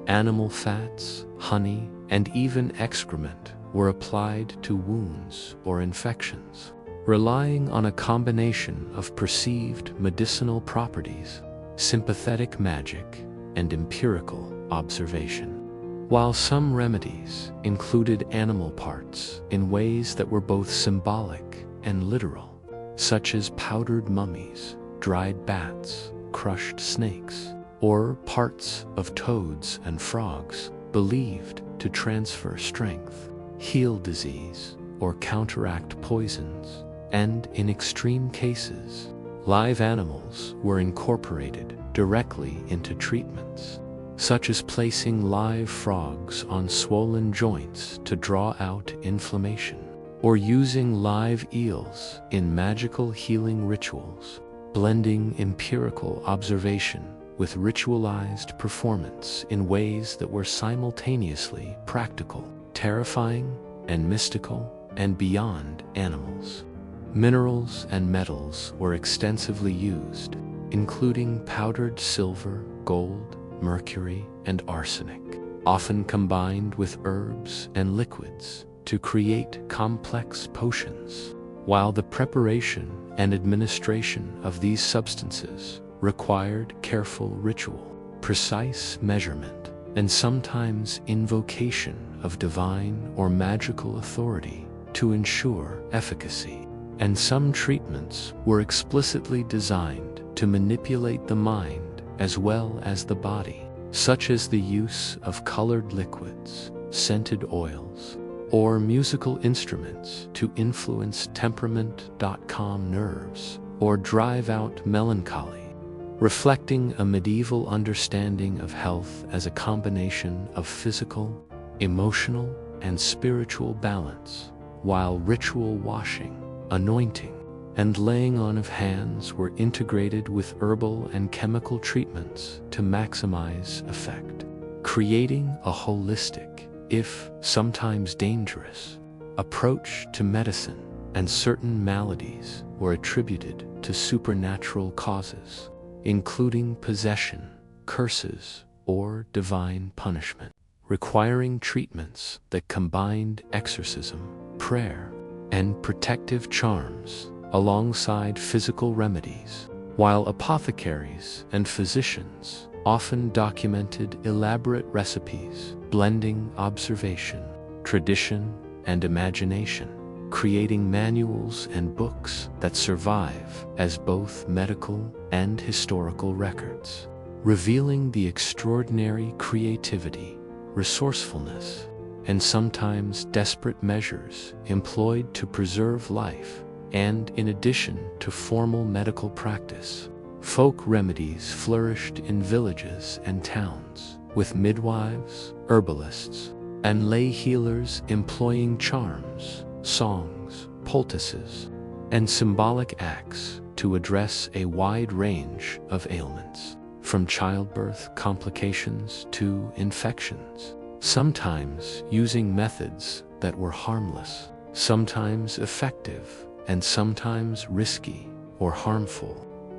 animal fats, honey, and even excrement were applied to wounds or infections, relying on a combination of perceived medicinal properties, sympathetic magic, and empirical observation. While some remedies included animal parts in ways that were both symbolic and literal, such as powdered mummies, dried bats, crushed snakes, or parts of toads and frogs believed to transfer strength, heal disease, or counteract poisons, and in extreme cases, live animals were incorporated directly into treatments, such as placing live frogs on swollen joints to draw out inflammation, or using live eels in magical healing rituals, blending empirical observation with ritualized performance in ways that were simultaneously practical, terrifying, and mystical, and beyond animals. Minerals and metals were extensively used, including powdered silver, gold, mercury, and arsenic, often combined with herbs and liquids to create complex potions. While the preparation and administration of these substances required careful ritual, precise measurement, and sometimes invocation of divine or magical authority to ensure efficacy. And some treatments were explicitly designed to manipulate the mind as well as the body, such as the use of colored liquids, scented oils, or musical instruments to influence temperament. Calm nerves or drive out melancholy, reflecting a medieval understanding of health as a combination of physical, emotional, and spiritual balance, while ritual washing, anointing, and laying on of hands were integrated with herbal and chemical treatments to maximize effect, creating a holistic, if sometimes dangerous, approach to medicine. And certain maladies were attributed to supernatural causes, including possession, curses, or divine punishment, requiring treatments that combined exorcism, prayer, and protective charms alongside physical remedies, while apothecaries and physicians often documented elaborate recipes blending observation, tradition, and imagination, creating manuals and books that survive as both medical and historical records, revealing the extraordinary creativity, resourcefulness, and sometimes desperate measures employed to preserve life. And in addition to formal medical practice, folk remedies flourished in villages and towns, with midwives, herbalists, and lay healers employing charms, songs, poultices, and symbolic acts to address a wide range of ailments, from childbirth complications to infections, sometimes using methods that were harmless, sometimes effective, and sometimes risky or harmful.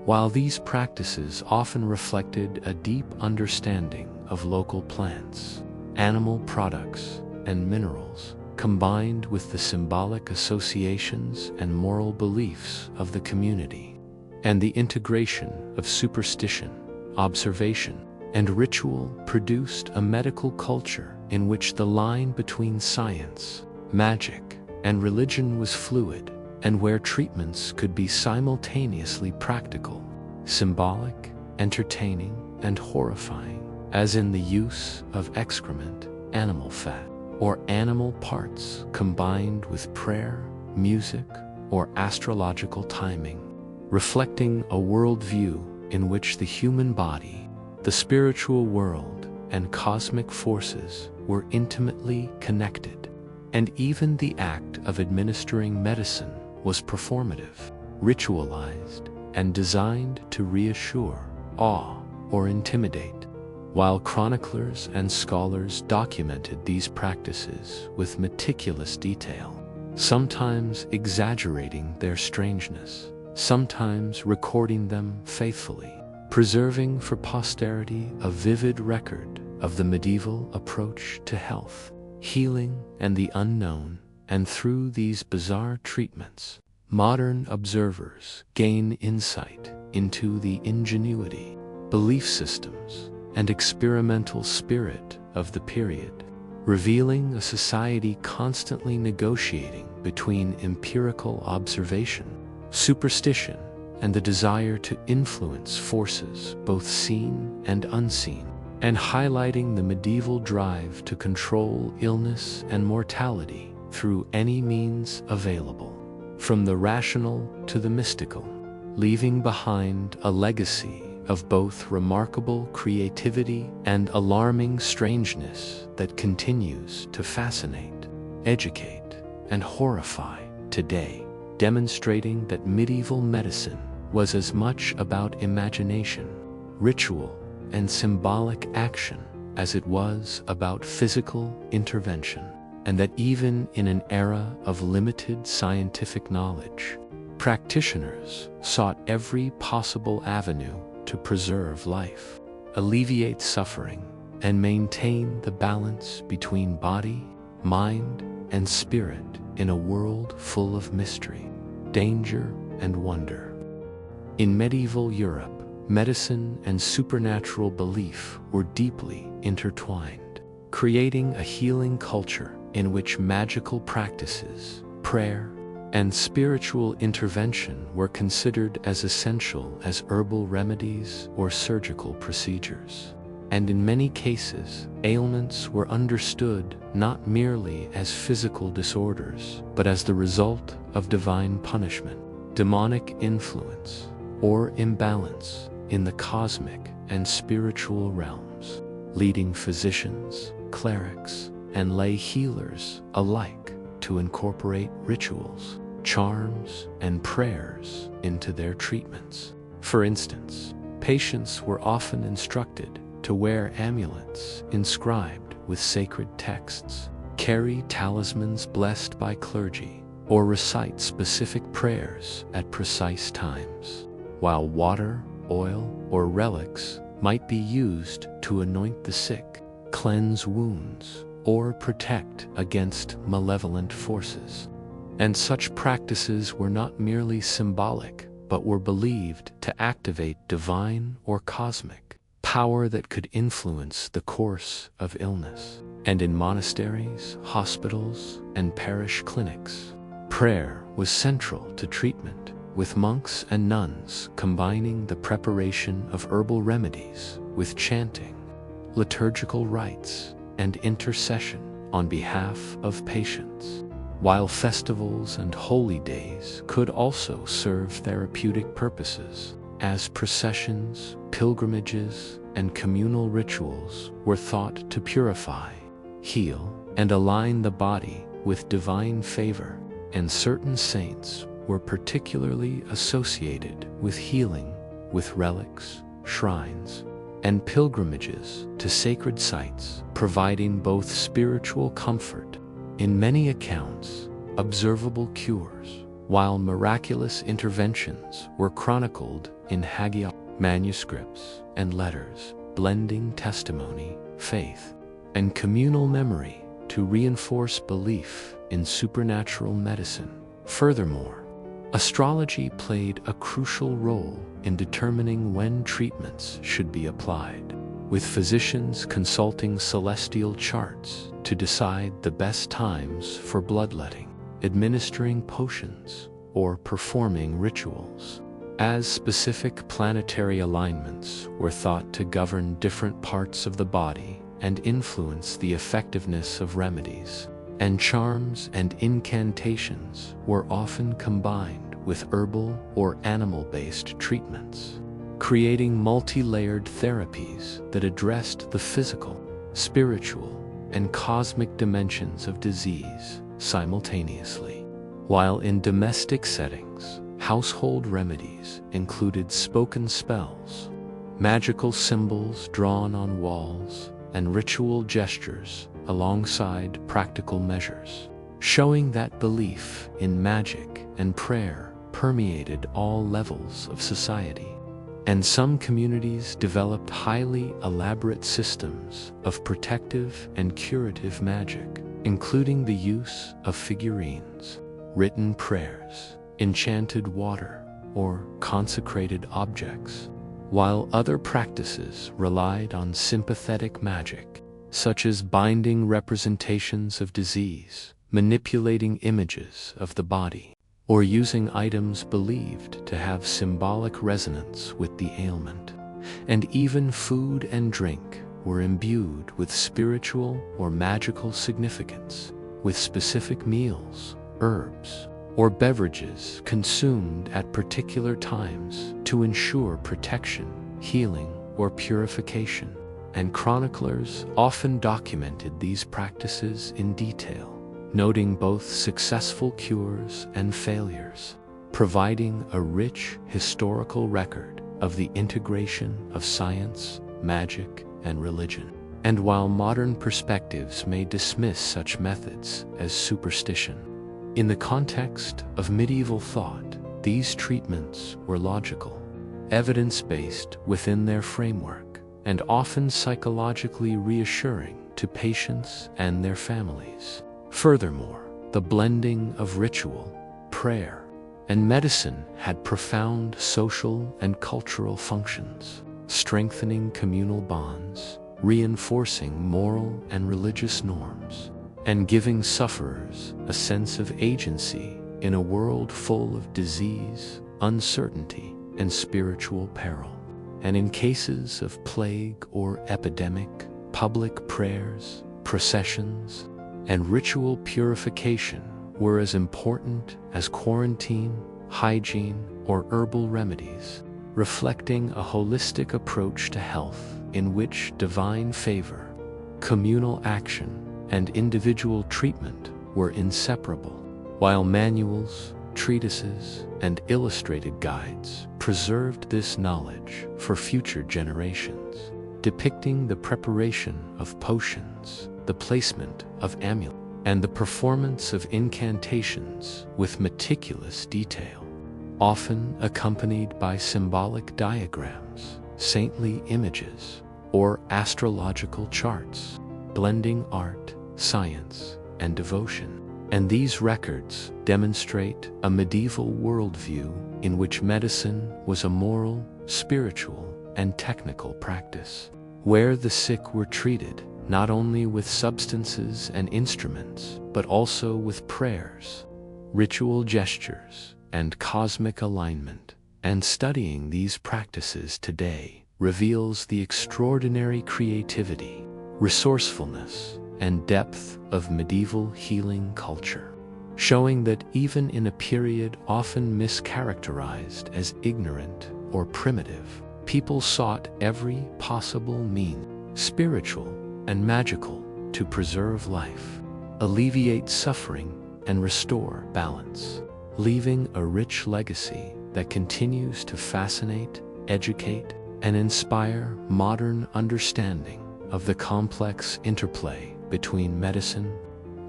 While these practices often reflected a deep understanding of local plants, animal products, and minerals, combined with the symbolic associations and moral beliefs of the community, and the integration of superstition, observation, and ritual produced a medical culture in which the line between science, magic, and religion was fluid, and where treatments could be simultaneously practical, symbolic, entertaining, and horrifying, as in the use of excrement, animal fat, or animal parts combined with prayer, music, or astrological timing, reflecting a worldview in which the human body, The spiritual world and cosmic forces were intimately connected, and even the act of administering medicine was performative, ritualized, and designed to reassure, awe, or intimidate. While chroniclers and scholars documented these practices with meticulous detail, sometimes exaggerating their strangeness, sometimes recording them faithfully, preserving for posterity a vivid record of the medieval approach to health, healing, and the unknown. And through these bizarre treatments, modern observers gain insight into the ingenuity, belief systems, and experimental spirit of the period, revealing a society constantly negotiating between empirical observation, superstition, and the desire to influence forces both seen and unseen, and highlighting the medieval drive to control illness and mortality through any means available, from the rational to the mystical, leaving behind a legacy of both remarkable creativity and alarming strangeness that continues to fascinate, educate, and horrify today, demonstrating that medieval medicine was as much about imagination, ritual, and symbolic action as it was about physical intervention, and that even in an era of limited scientific knowledge, practitioners sought every possible avenue to preserve life, alleviate suffering, and maintain the balance between body, mind, and spirit in a world full of mystery, danger, and wonder. In medieval Europe, medicine and supernatural belief were deeply intertwined, creating a healing culture in which magical practices, prayer, and spiritual intervention were considered as essential as herbal remedies or surgical procedures. And in many cases, ailments were understood not merely as physical disorders, but as the result of divine punishment, demonic influence, or imbalance in the cosmic and spiritual realms, leading physicians, clerics, and lay healers alike to incorporate rituals, charms, and prayers into their treatments. For instance, patients were often instructed to wear amulets inscribed with sacred texts, carry talismans blessed by clergy, or recite specific prayers at precise times, while water, oil, or relics might be used to anoint the sick, cleanse wounds, or protect against malevolent forces. And such practices were not merely symbolic, but were believed to activate divine or cosmic power that could influence the course of illness. And in monasteries, hospitals, and parish clinics, prayer was central to treatment, with monks and nuns combining the preparation of herbal remedies with chanting, liturgical rites, and intercession on behalf of patients. While festivals and holy days could also serve therapeutic purposes, as processions, pilgrimages, and communal rituals were thought to purify, heal, and align the body with divine favor, and certain saints were particularly associated with healing, with relics, shrines, and pilgrimages to sacred sites, providing both spiritual comfort. In many accounts, observable cures, while miraculous interventions were chronicled in hagiographic manuscripts and letters, blending testimony, faith, and communal memory to reinforce belief in supernatural medicine. Furthermore, astrology played a crucial role in determining when treatments should be applied, with physicians consulting celestial charts to decide the best times for bloodletting, administering potions, or performing rituals, as specific planetary alignments were thought to govern different parts of the body and influence the effectiveness of remedies, and charms and incantations were often combined with herbal or animal-based treatments. creating multi-layered therapies that addressed the physical, spiritual, and cosmic dimensions of disease simultaneously. While in domestic settings, household remedies included spoken spells, magical symbols drawn on walls, and ritual gestures alongside practical measures, showing that belief in magic and prayer permeated all levels of society. And some communities developed highly elaborate systems of protective and curative magic, including the use of figurines, written prayers, enchanted water, or consecrated objects, while other practices relied on sympathetic magic, such as binding representations of disease, manipulating images of the body, or using items believed to have symbolic resonance with the ailment. And even food and drink were imbued with spiritual or magical significance, with specific meals, herbs, or beverages consumed at particular times to ensure protection, healing, or purification. And chroniclers often documented these practices in detail, noting both successful cures and failures, providing a rich historical record of the integration of science, magic, and religion. And while modern perspectives may dismiss such methods as superstition, in the context of medieval thought, these treatments were logical, evidence-based within their framework, and often psychologically reassuring to patients and their families. Furthermore, the blending of ritual, prayer, and medicine had profound social and cultural functions, strengthening communal bonds, reinforcing moral and religious norms, and giving sufferers a sense of agency in a world full of disease, uncertainty, and spiritual peril. And in cases of plague or epidemic, public prayers, processions, and ritual purification were as important as quarantine, hygiene, or herbal remedies, reflecting a holistic approach to health in which divine favor, communal action, and individual treatment were inseparable, while manuals, treatises, and illustrated guides preserved this knowledge for future generations, depicting the preparation of potions, the placement of amulets, and the performance of incantations with meticulous detail, often accompanied by symbolic diagrams, saintly images, or astrological charts, blending art, science, and devotion. And these records demonstrate a medieval worldview in which medicine was a moral, spiritual, and technical practice, where the sick were treated not only with substances and instruments, but also with prayers, ritual gestures, and cosmic alignment. And studying these practices today reveals the extraordinary creativity, resourcefulness, and depth of medieval healing culture, showing that even in a period often mischaracterized as ignorant or primitive, people sought every possible means, spiritual and magical, to preserve life, alleviate suffering, and restore balance, leaving a rich legacy that continues to fascinate, educate, and inspire modern understanding of the complex interplay between medicine,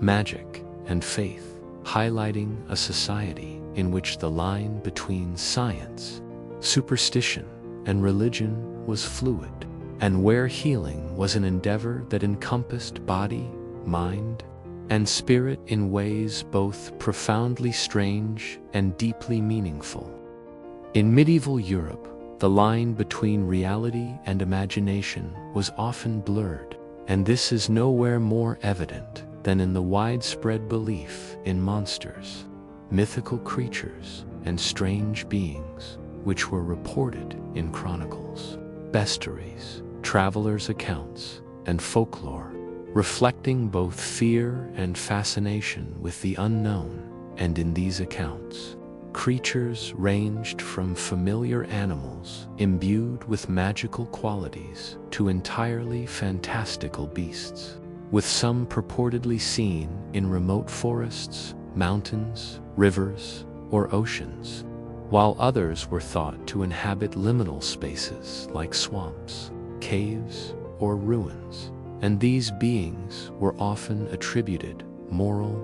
magic, and faith, highlighting a society in which the line between science, superstition, and religion was fluid, and where healing was an endeavor that encompassed body, mind, and spirit in ways both profoundly strange and deeply meaningful. In medieval Europe, the line between reality and imagination was often blurred, and this is nowhere more evident than in the widespread belief in monsters, mythical creatures, and strange beings, which were reported in chronicles, bestiaries, travelers' accounts, and folklore, reflecting both fear and fascination with the unknown. And in these accounts, creatures ranged from familiar animals imbued with magical qualities to entirely fantastical beasts, with some purportedly seen in remote forests, mountains, rivers, or oceans, while others were thought to inhabit liminal spaces like swamps, caves, or ruins. And these beings were often attributed moral,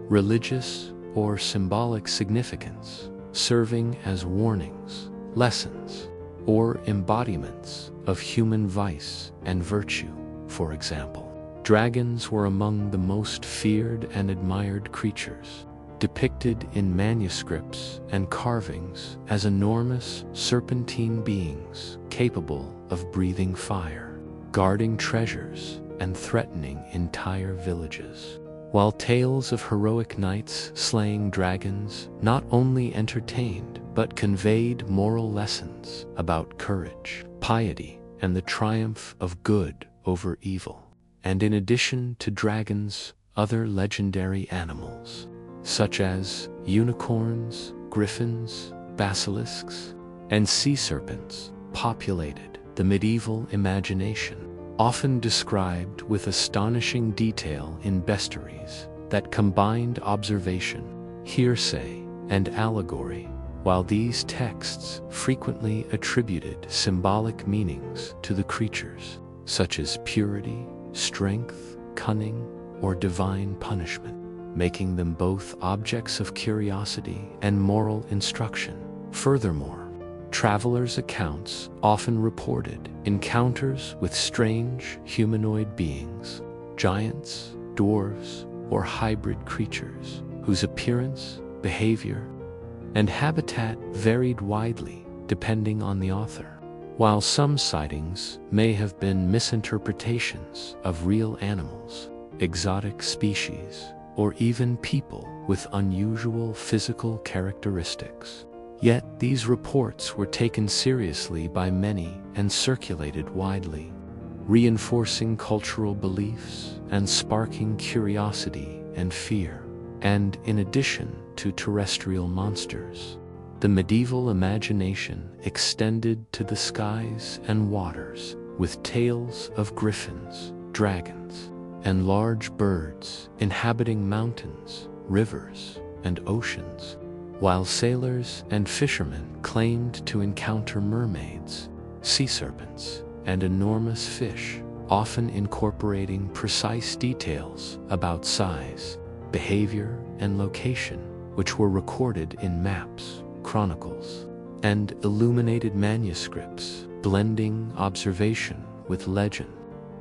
religious, or symbolic significance, serving as warnings, lessons, or embodiments of human vice and virtue. For example, dragons were among the most feared and admired creatures, depicted in manuscripts and carvings as enormous serpentine beings capable of breathing fire, guarding treasures, and threatening entire villages. While tales of heroic knights slaying dragons not only entertained but conveyed moral lessons about courage, piety, and the triumph of good over evil. And in addition to dragons, other legendary animals, such as unicorns, griffins, basilisks, and sea serpents, populated the medieval imagination, often described with astonishing detail in bestiaries that combined observation, hearsay, and allegory. While these texts frequently attributed symbolic meanings to the creatures, such as purity, strength, cunning, or divine punishment, making them both objects of curiosity and moral instruction. Furthermore, travelers' accounts often reported encounters with strange humanoid beings, giants, dwarves, or hybrid creatures, whose appearance, behavior, and habitat varied widely depending on the author. While some sightings may have been misinterpretations of real animals, exotic species, or even people with unusual physical characteristics, yet these reports were taken seriously by many and circulated widely, reinforcing cultural beliefs and sparking curiosity and fear. And in addition to terrestrial monsters, the medieval imagination extended to the skies and waters, with tales of griffins, dragons, and large birds inhabiting mountains, rivers, and oceans, while sailors and fishermen claimed to encounter mermaids, sea serpents, and enormous fish, often incorporating precise details about size, behavior, and location, which were recorded in maps, chronicles, and illuminated manuscripts, blending observation with legend.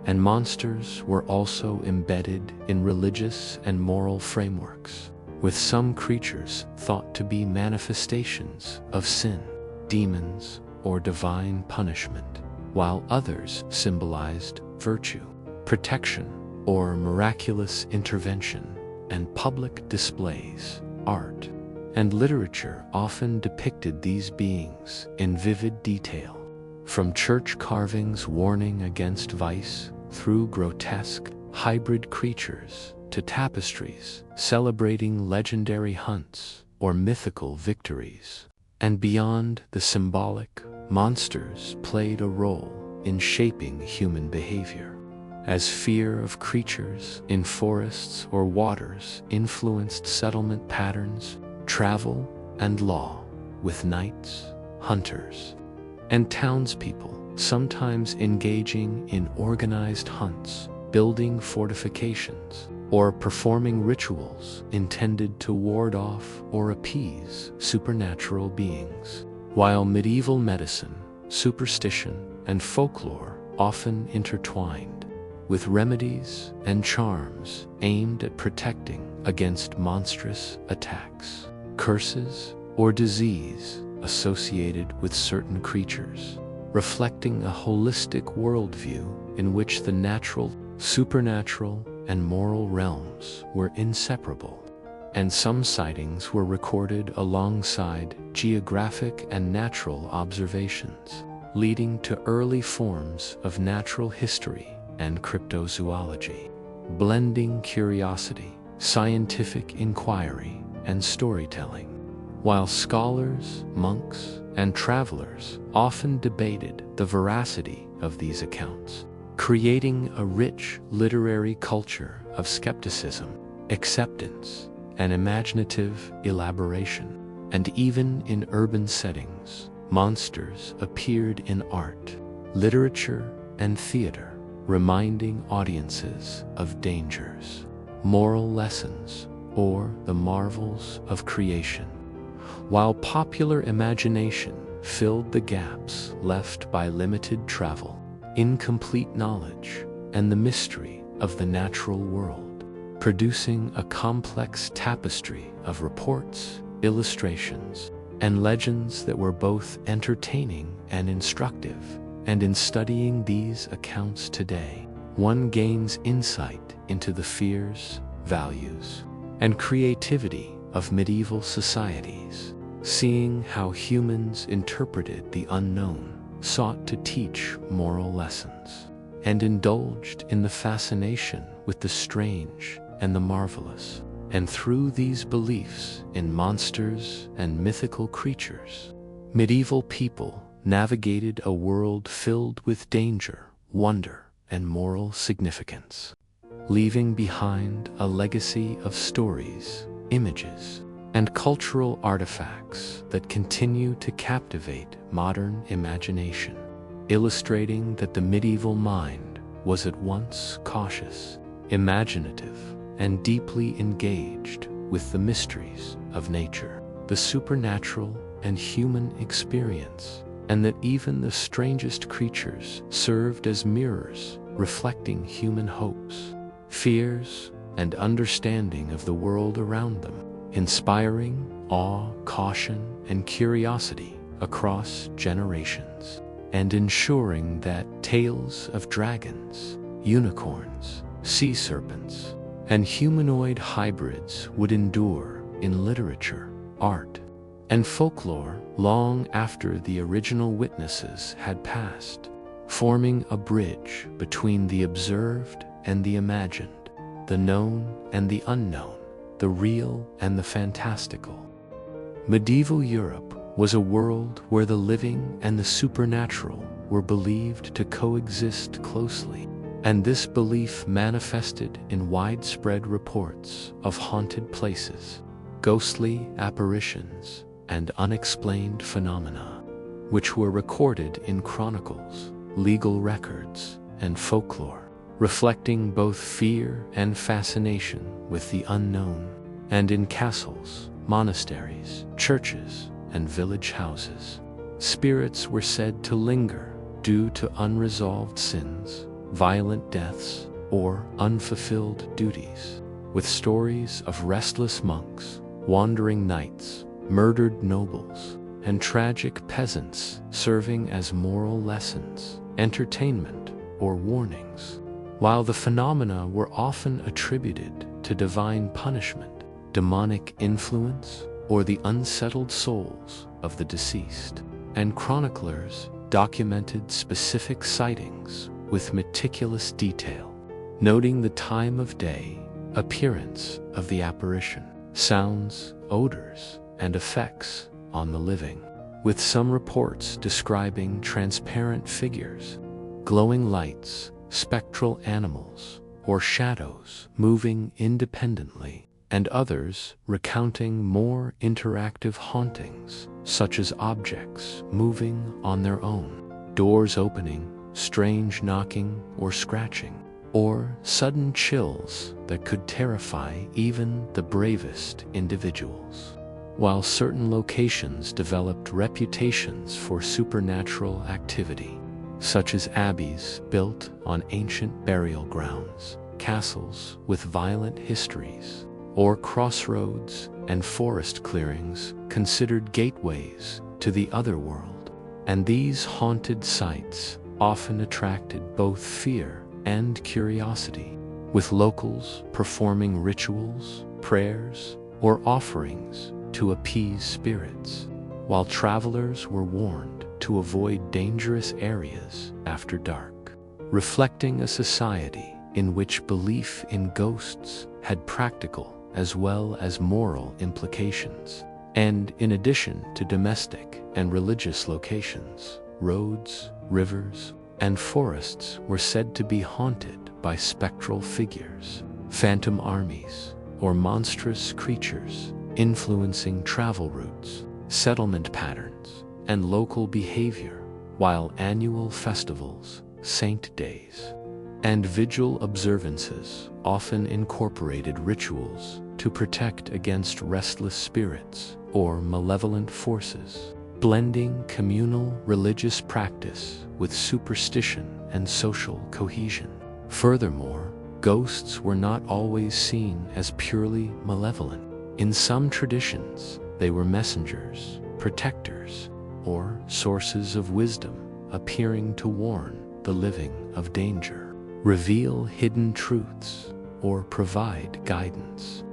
And monsters were also embedded in religious and moral frameworks, with some creatures thought to be manifestations of sin, demons, or divine punishment, while others symbolized virtue, protection, or miraculous intervention. And public displays, art, and literature often depicted these beings in vivid detail, from church carvings warning against vice through grotesque, hybrid creatures to tapestries celebrating legendary hunts or mythical victories. And beyond the symbolic, monsters played a role in shaping human behavior, as fear of creatures in forests or waters influenced settlement patterns, travel, and law, with knights, hunters, and townspeople sometimes engaging in organized hunts, building fortifications, or performing rituals intended to ward off or appease supernatural beings. While medieval medicine, superstition, and folklore often intertwined, with remedies and charms aimed at protecting against monstrous attacks, curses, or disease associated with certain creatures, reflecting a holistic worldview in which the natural, supernatural, and moral realms were inseparable. And some sightings were recorded alongside geographic and natural observations, leading to early forms of natural history and cryptozoology, blending curiosity, scientific inquiry, and storytelling. while scholars, monks, and travelers often debated the veracity of these accounts, creating a rich literary culture of skepticism, acceptance, and imaginative elaboration. And even in urban settings, monsters appeared in art, literature, and theater, reminding audiences of dangers, moral lessons, or the marvels of creation. While popular imagination filled the gaps left by limited travel, incomplete knowledge, and the mystery of the natural world, producing a complex tapestry of reports, illustrations, and legends that were both entertaining and instructive. And in studying these accounts today, one gains insight into the fears, values, and creativity of medieval societies, seeing how humans interpreted the unknown, sought to teach moral lessons, and indulged in the fascination with the strange and the marvelous. And through these beliefs in monsters and mythical creatures, medieval people navigated a world filled with danger, wonder, and moral significance, leaving behind a legacy of stories, images, and cultural artifacts that continue to captivate modern imagination, illustrating that the medieval mind was at once cautious, imaginative, and deeply engaged with the mysteries of nature, the supernatural and human experience, and that even the strangest creatures served as mirrors reflecting human hopes, fears, and understanding of the world around them, inspiring awe, caution, and curiosity across generations, and ensuring that tales of dragons, unicorns, sea serpents, and humanoid hybrids would endure in literature, art, and folklore long after the original witnesses had passed, forming a bridge between the observed and the imagined, the known and the unknown, the real and the fantastical. Medieval Europe was a world where the living and the supernatural were believed to coexist closely, and this belief manifested in widespread reports of haunted places, ghostly apparitions, and unexplained phenomena, which were recorded in chronicles, legal records, and folklore, reflecting both fear and fascination with the unknown. And in castles, monasteries, churches, and village houses, spirits were said to linger due to unresolved sins, violent deaths, or unfulfilled duties, with stories of restless monks, wandering knights, murdered nobles, and tragic peasants serving as moral lessons, entertainment, or warnings. While the phenomena were often attributed to divine punishment, demonic influence, or the unsettled souls of the deceased, and chroniclers documented specific sightings with meticulous detail, noting the time of day, appearance of the apparition, sounds, odors, and effects on the living, with some reports describing transparent figures, glowing lights, spectral animals, or shadows moving independently, and others recounting more interactive hauntings, such as objects moving on their own, doors opening, strange knocking or scratching, or sudden chills that could terrify even the bravest individuals. While certain locations developed reputations for supernatural activity, such as abbeys built on ancient burial grounds, castles with violent histories, or crossroads and forest clearings considered gateways to the other world. And these haunted sites often attracted both fear and curiosity, with locals performing rituals, prayers, or offerings to appease spirits, while travelers were warned to avoid dangerous areas after dark, reflecting a society in which belief in ghosts had practical as well as moral implications. And in addition to domestic and religious locations, roads, rivers, and forests were said to be haunted by spectral figures, phantom armies, or monstrous creatures influencing travel routes, settlement patterns, and local behavior, while annual festivals, saint days, and vigil observances often incorporated rituals to protect against restless spirits or malevolent forces, blending communal religious practice with superstition and social cohesion. Furthermore, ghosts were not always seen as purely malevolent. In some traditions, they were messengers, protectors, or sources of wisdom, appearing to warn the living of danger, reveal hidden truths, or provide guidance.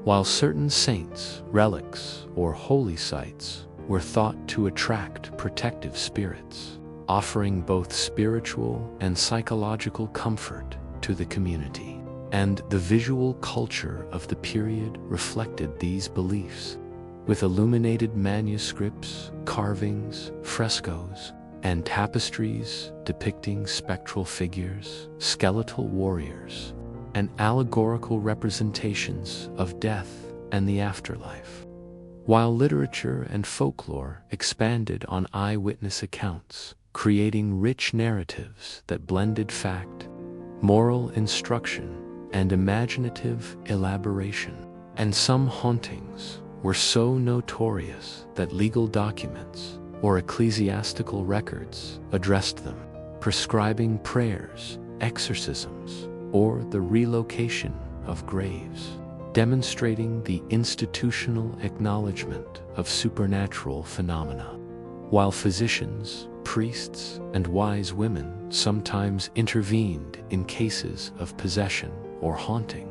While certain saints, relics, or holy sites were thought to attract protective spirits, offering both spiritual and psychological comfort to the community. And the visual culture of the period reflected these beliefs, with illuminated manuscripts, carvings, frescoes, and tapestries depicting spectral figures, skeletal warriors, and allegorical representations of death and the afterlife. While literature and folklore expanded on eyewitness accounts, creating rich narratives that blended fact, moral instruction, and imaginative elaboration. And some hauntings were so notorious that legal documents or ecclesiastical records addressed them, prescribing prayers, exorcisms, or the relocation of graves, demonstrating the institutional acknowledgement of supernatural phenomena. While physicians, priests, and wise women sometimes intervened in cases of possession or haunting,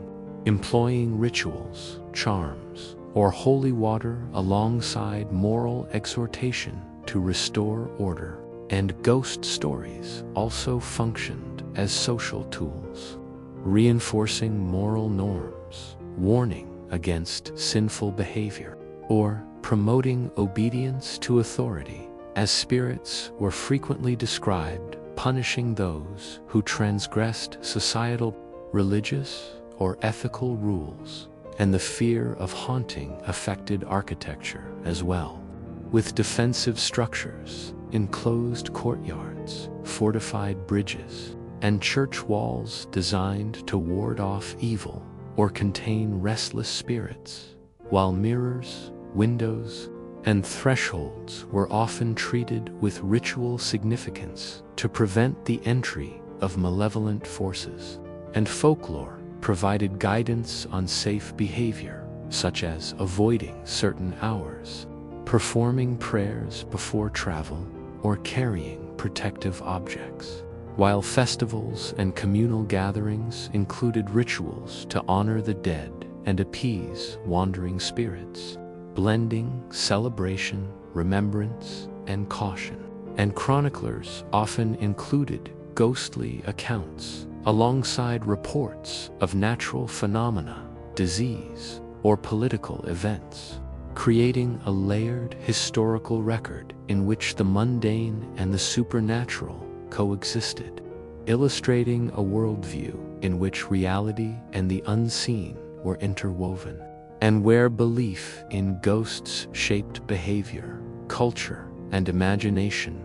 employing rituals, charms, or holy water alongside moral exhortation to restore order, and ghost stories also functioned as social tools, reinforcing moral norms, warning against sinful behavior, or promoting obedience to authority, as spirits were frequently described punishing those who transgressed societal, religious, or ethical rules. And the fear of haunting affected architecture as well, with defensive structures, enclosed courtyards, fortified bridges, and church walls designed to ward off evil or contain restless spirits, while mirrors, windows, and thresholds were often treated with ritual significance to prevent the entry of malevolent forces. And folklore provided guidance on safe behavior, such as avoiding certain hours, performing prayers before travel, or carrying protective objects. While festivals and communal gatherings included rituals to honor the dead and appease wandering spirits, blending celebration, remembrance, and caution. And chroniclers often included ghostly accounts alongside reports of natural phenomena, disease, or political events, creating a layered historical record in which the mundane and the supernatural coexisted, illustrating a worldview in which reality and the unseen were interwoven, and where belief in ghosts shaped behavior, culture, and imagination,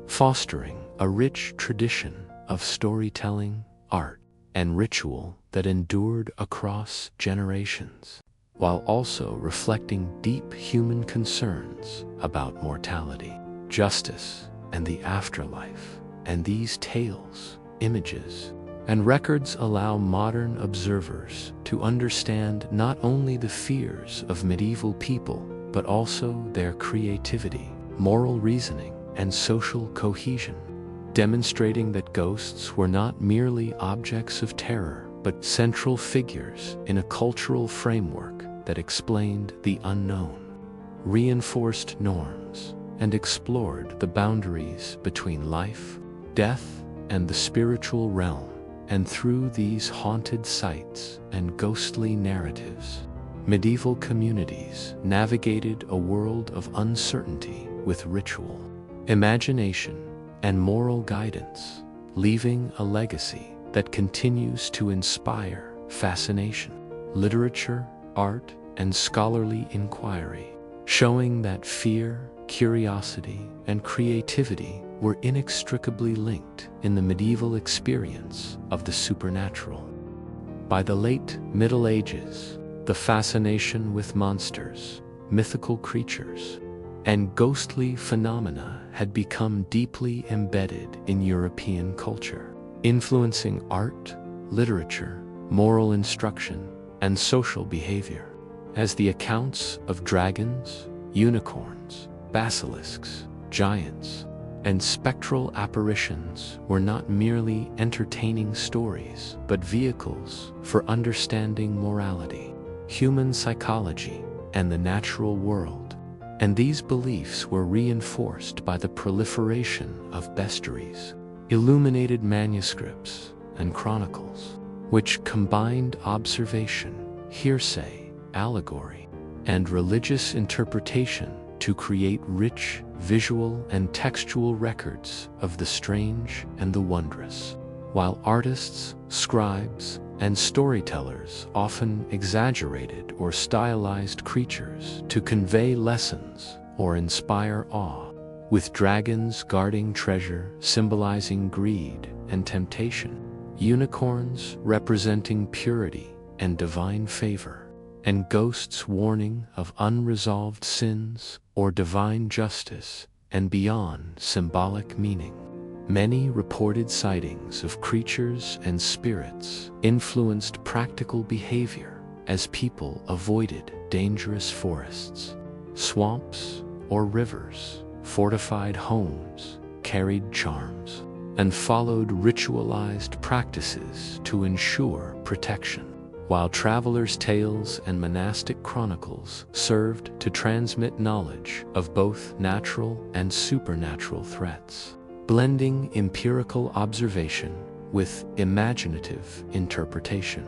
fostering a rich tradition of storytelling, art, and ritual that endured across generations, while also reflecting deep human concerns about mortality, justice, and the afterlife. And these tales, images, and records allow modern observers to understand not only the fears of medieval people, but also their creativity, moral reasoning, and social cohesion, demonstrating that ghosts were not merely objects of terror, but central figures in a cultural framework that explained the unknown, reinforced norms, and explored the boundaries between life, death, and the spiritual realm. And through these haunted sites and ghostly narratives, medieval communities navigated a world of uncertainty with ritual, imagination, and moral guidance, leaving a legacy that continues to inspire fascination, literature, art, and scholarly inquiry, showing that fear, curiosity, and creativity were inextricably linked in the medieval experience of the supernatural. By the late Middle Ages, the fascination with monsters, mythical creatures, and ghostly phenomena had become deeply embedded in European culture, influencing art, literature, moral instruction, and social behavior. As the accounts of dragons, unicorns, basilisks, giants, and spectral apparitions were not merely entertaining stories, but vehicles for understanding morality, human psychology, and the natural world. And these beliefs were reinforced by the proliferation of bestiaries, illuminated manuscripts, and chronicles, which combined observation, hearsay, allegory, and religious interpretation to create rich visual and textual records of the strange and the wondrous, while artists, scribes, and storytellers often exaggerated or stylized creatures to convey lessons or inspire awe, with dragons guarding treasure symbolizing greed and temptation, unicorns representing purity and divine favor, and ghosts warning of unresolved sins or divine justice and beyond symbolic meaning. Many reported sightings of creatures and spirits influenced practical behavior as people avoided dangerous forests, swamps, or rivers, fortified homes, carried charms, and followed ritualized practices to ensure protection, while travelers' tales and monastic chronicles served to transmit knowledge of both natural and supernatural threats, blending empirical observation with imaginative interpretation.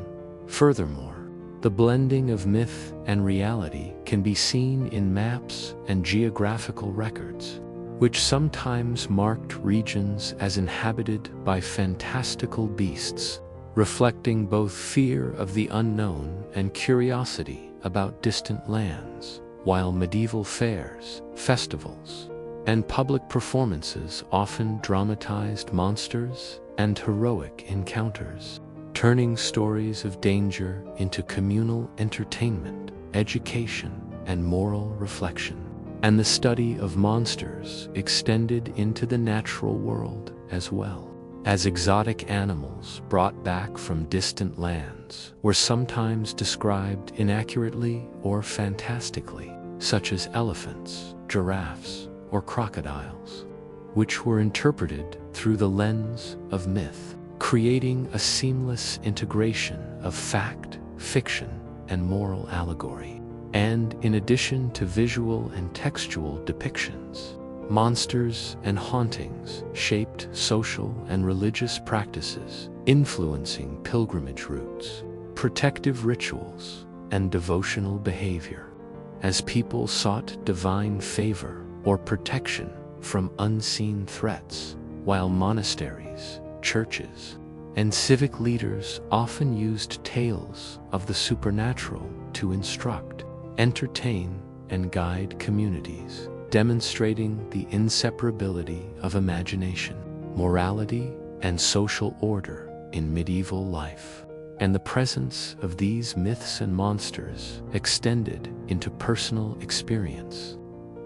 Furthermore, the blending of myth and reality can be seen in maps and geographical records, which sometimes marked regions as inhabited by fantastical beasts, reflecting both fear of the unknown and curiosity about distant lands, while medieval fairs, festivals, and public performances often dramatized monsters and heroic encounters, turning stories of danger into communal entertainment, education, and moral reflection. And the study of monsters extended into the natural world as well, as exotic animals brought back from distant lands were sometimes described inaccurately or fantastically, such as elephants, giraffes, or crocodiles, which were interpreted through the lens of myth, creating a seamless integration of fact, fiction, and moral allegory. And in addition to visual and textual depictions, monsters and hauntings shaped social and religious practices, influencing pilgrimage routes, protective rituals, and devotional behavior, as people sought divine favor or protection from unseen threats, while monasteries, churches, and civic leaders often used tales of the supernatural to instruct, entertain, and guide communities, demonstrating the inseparability of imagination, morality, and social order in medieval life. And the presence of these myths and monsters extended into personal experience,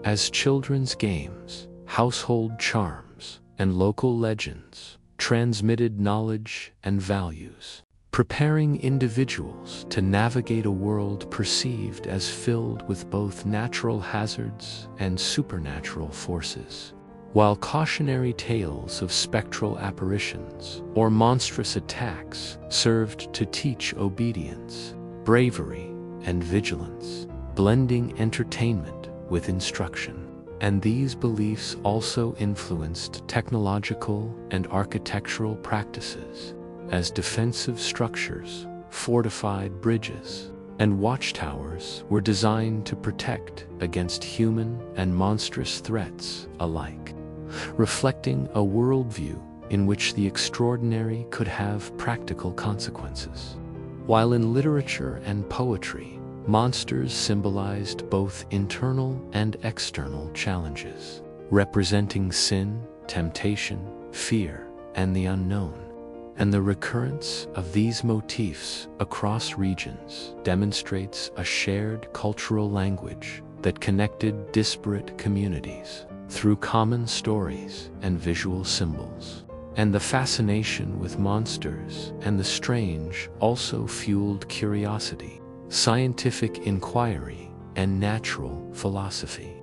as children's games, household charms, and local legends transmitted knowledge and values, preparing individuals to navigate a world perceived as filled with both natural hazards and supernatural forces, while cautionary tales of spectral apparitions or monstrous attacks served to teach obedience, bravery, and vigilance, blending entertainment with instruction. And these beliefs also influenced technological and architectural practices, as defensive structures, fortified bridges, and watchtowers were designed to protect against human and monstrous threats alike, reflecting a worldview in which the extraordinary could have practical consequences. While in literature and poetry, monsters symbolized both internal and external challenges, representing sin, temptation, fear, and the unknown. And the recurrence of these motifs across regions demonstrates a shared cultural language that connected disparate communities through common stories and visual symbols. And the fascination with monsters and the strange also fueled curiosity, scientific inquiry, and natural philosophy.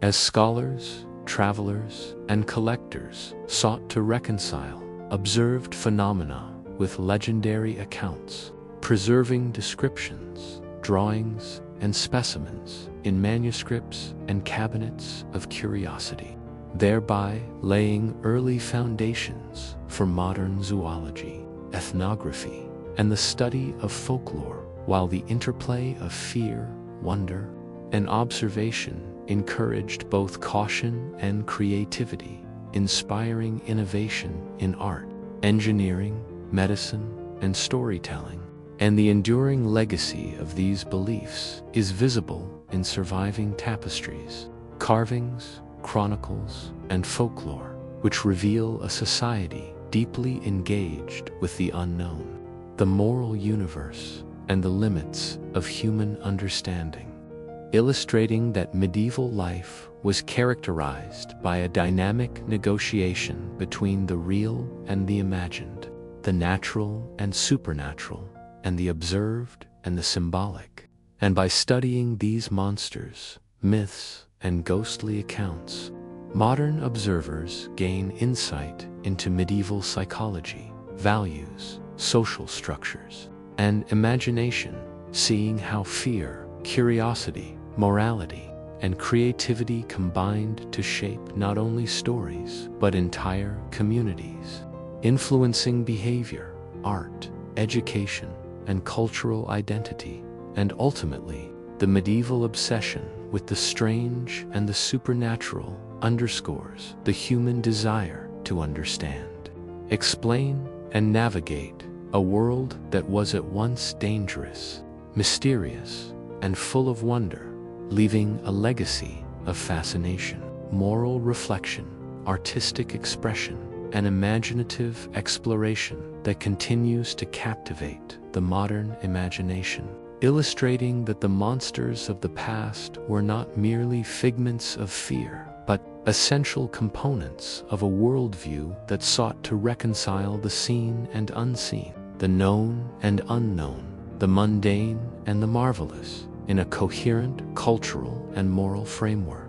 As scholars, travelers, and collectors sought to reconcile observed phenomena with legendary accounts, preserving descriptions, drawings, and specimens in manuscripts and cabinets of curiosity, thereby laying early foundations for modern zoology, ethnography, and the study of folklore, while the interplay of fear, wonder, and observation encouraged both caution and creativity, inspiring innovation in art, engineering, medicine, and storytelling. And the enduring legacy of these beliefs is visible in surviving tapestries, carvings, chronicles, and folklore, which reveal a society deeply engaged with the unknown, the moral universe, and the limits of human understanding, illustrating that medieval life was characterized by a dynamic negotiation between the real and the imagined, the natural and supernatural, and the observed and the symbolic. And by studying these monsters, myths, and ghostly accounts, modern observers gain insight into medieval psychology, values, social structures, and imagination, seeing how fear, curiosity, morality, and creativity combined to shape not only stories, but entire communities, influencing behavior, art, education, and cultural identity. And ultimately, the medieval obsession with the strange and the supernatural underscores the human desire to understand, explain, and navigate a world that was at once dangerous, mysterious, and full of wonder, leaving a legacy of fascination, moral reflection, artistic expression, and imaginative exploration that continues to captivate the modern imagination, illustrating that the monsters of the past were not merely figments of fear, but essential components of a worldview that sought to reconcile the seen and unseen, the known and unknown, the mundane and the marvelous, in a coherent cultural and moral framework.